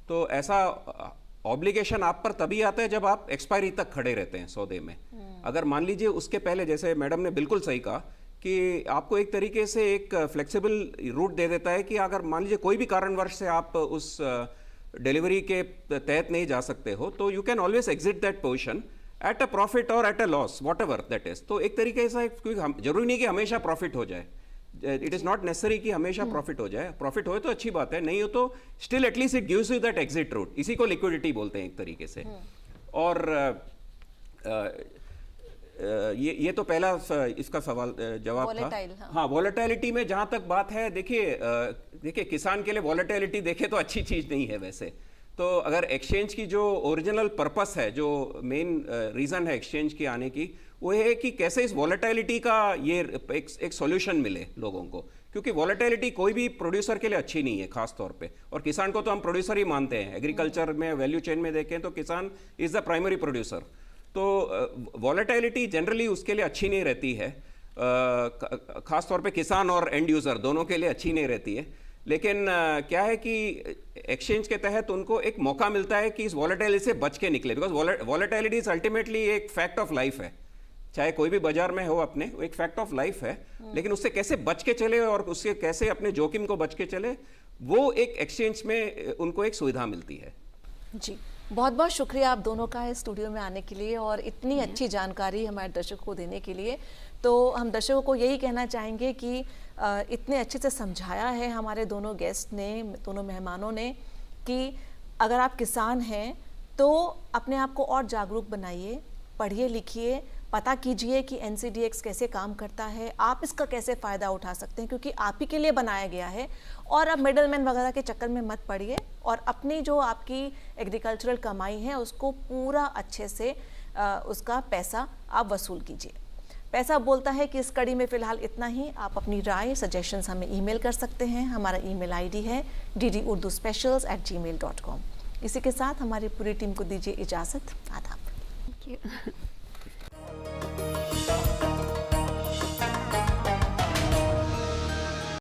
तो ऐसा ऑब्लिगेशन आप पर तभी आता है जब आप एक्सपायरी तक खड़े रहते हैं सौदे में। अगर मान लीजिए उसके पहले, जैसे मैडम ने बिल्कुल सही कहा कि आपको एक तरीके से एक फ्लेक्सिबल रूट दे देता है कि अगर मान लीजिए कोई भी कारणवश से आप उस डिलीवरी के तहत नहीं जा सकते हो, तो you can always exit that position at a profit और at a loss, whatever that is. तो एक तरीके से, क्योंकि जरूरी नहीं कि हमेशा प्रॉफिट हो जाए, इट इज़ नॉट नेसेसरी कि हमेशा प्रॉफिट हो जाए, प्रॉफिट हो तो अच्छी बात है, नहीं हो तो still at least it gives you that exit root, इसी को लिक्विडिटी बोलते हैं एक तरीके से। और ये तो पहला इसका सवाल जवाब था। हाँ, वॉलेटिलिटी में जहाँ तक बात है, देखिए किसान के लिए वॉलेटिलिटी देखे तो अच्छी चीज़ नहीं है वैसे। तो अगर एक्सचेंज की जो ओरिजिनल पर्पस है, जो मेन रीज़न है एक्सचेंज की आने की, वो है कि कैसे इस वॉलेटिलिटी का ये एक सॉल्यूशन मिले लोगों को, क्योंकि वॉलेटिलिटी कोई भी प्रोड्यूसर के लिए अच्छी नहीं है खास तौर पे, और किसान को तो हम प्रोड्यूसर ही मानते हैं। एग्रीकल्चर में वैल्यू चेन में देखें तो किसान इज़ द प्राइमरी प्रोड्यूसर। तो वॉलेटिलिटी जनरली उसके लिए अच्छी नहीं रहती है, खास तौर पे किसान और एंड यूज़र दोनों के लिए अच्छी नहीं रहती है। लेकिन क्या है कि एक्सचेंज के तहत उनको एक मौका मिलता है कि इस वॉलेटिलिटी से बच के निकले, बिकॉज वॉलेटिलिटी इज अल्टीमेटली एक फैक्ट ऑफ लाइफ है, चाहे कोई भी बाजार में हो अपने, वो एक फैक्ट ऑफ लाइफ है। लेकिन उससे कैसे बच के चले और उससे कैसे अपने जोखिम को बच के चले, वो एक एक्सचेंज में उनको एक सुविधा मिलती है। जी, बहुत बहुत शुक्रिया आप दोनों का इस स्टूडियो में आने के लिए और इतनी अच्छी जानकारी हमारे दर्शकों को देने के लिए। तो हम दर्शकों को यही कहना चाहेंगे कि इतने अच्छे से समझाया है हमारे दोनों गेस्ट ने, दोनों मेहमानों ने, कि अगर आप किसान हैं तो अपने आप को और जागरूक बनाइए, पढ़िए लिखिए, पता कीजिए कि NCDX कैसे काम करता है, आप इसका कैसे फ़ायदा उठा सकते हैं, क्योंकि आप ही के लिए बनाया गया है। और अब मिडलमैन वगैरह के चक्कर में मत पड़िए और अपनी जो आपकी एग्रीकल्चरल कमाई है उसको पूरा अच्छे से उसका पैसा आप वसूल कीजिए। पैसा बोलता है कि इस कड़ी में फ़िलहाल इतना ही। आप अपनी राय, सजेशंस हमें ईमेल कर सकते हैं। हमारा ईमेल ID है ddurduspecials@gmail.com। इसी के साथ हमारी पूरी टीम को दीजिए इजाज़त। आदाब। Thank you.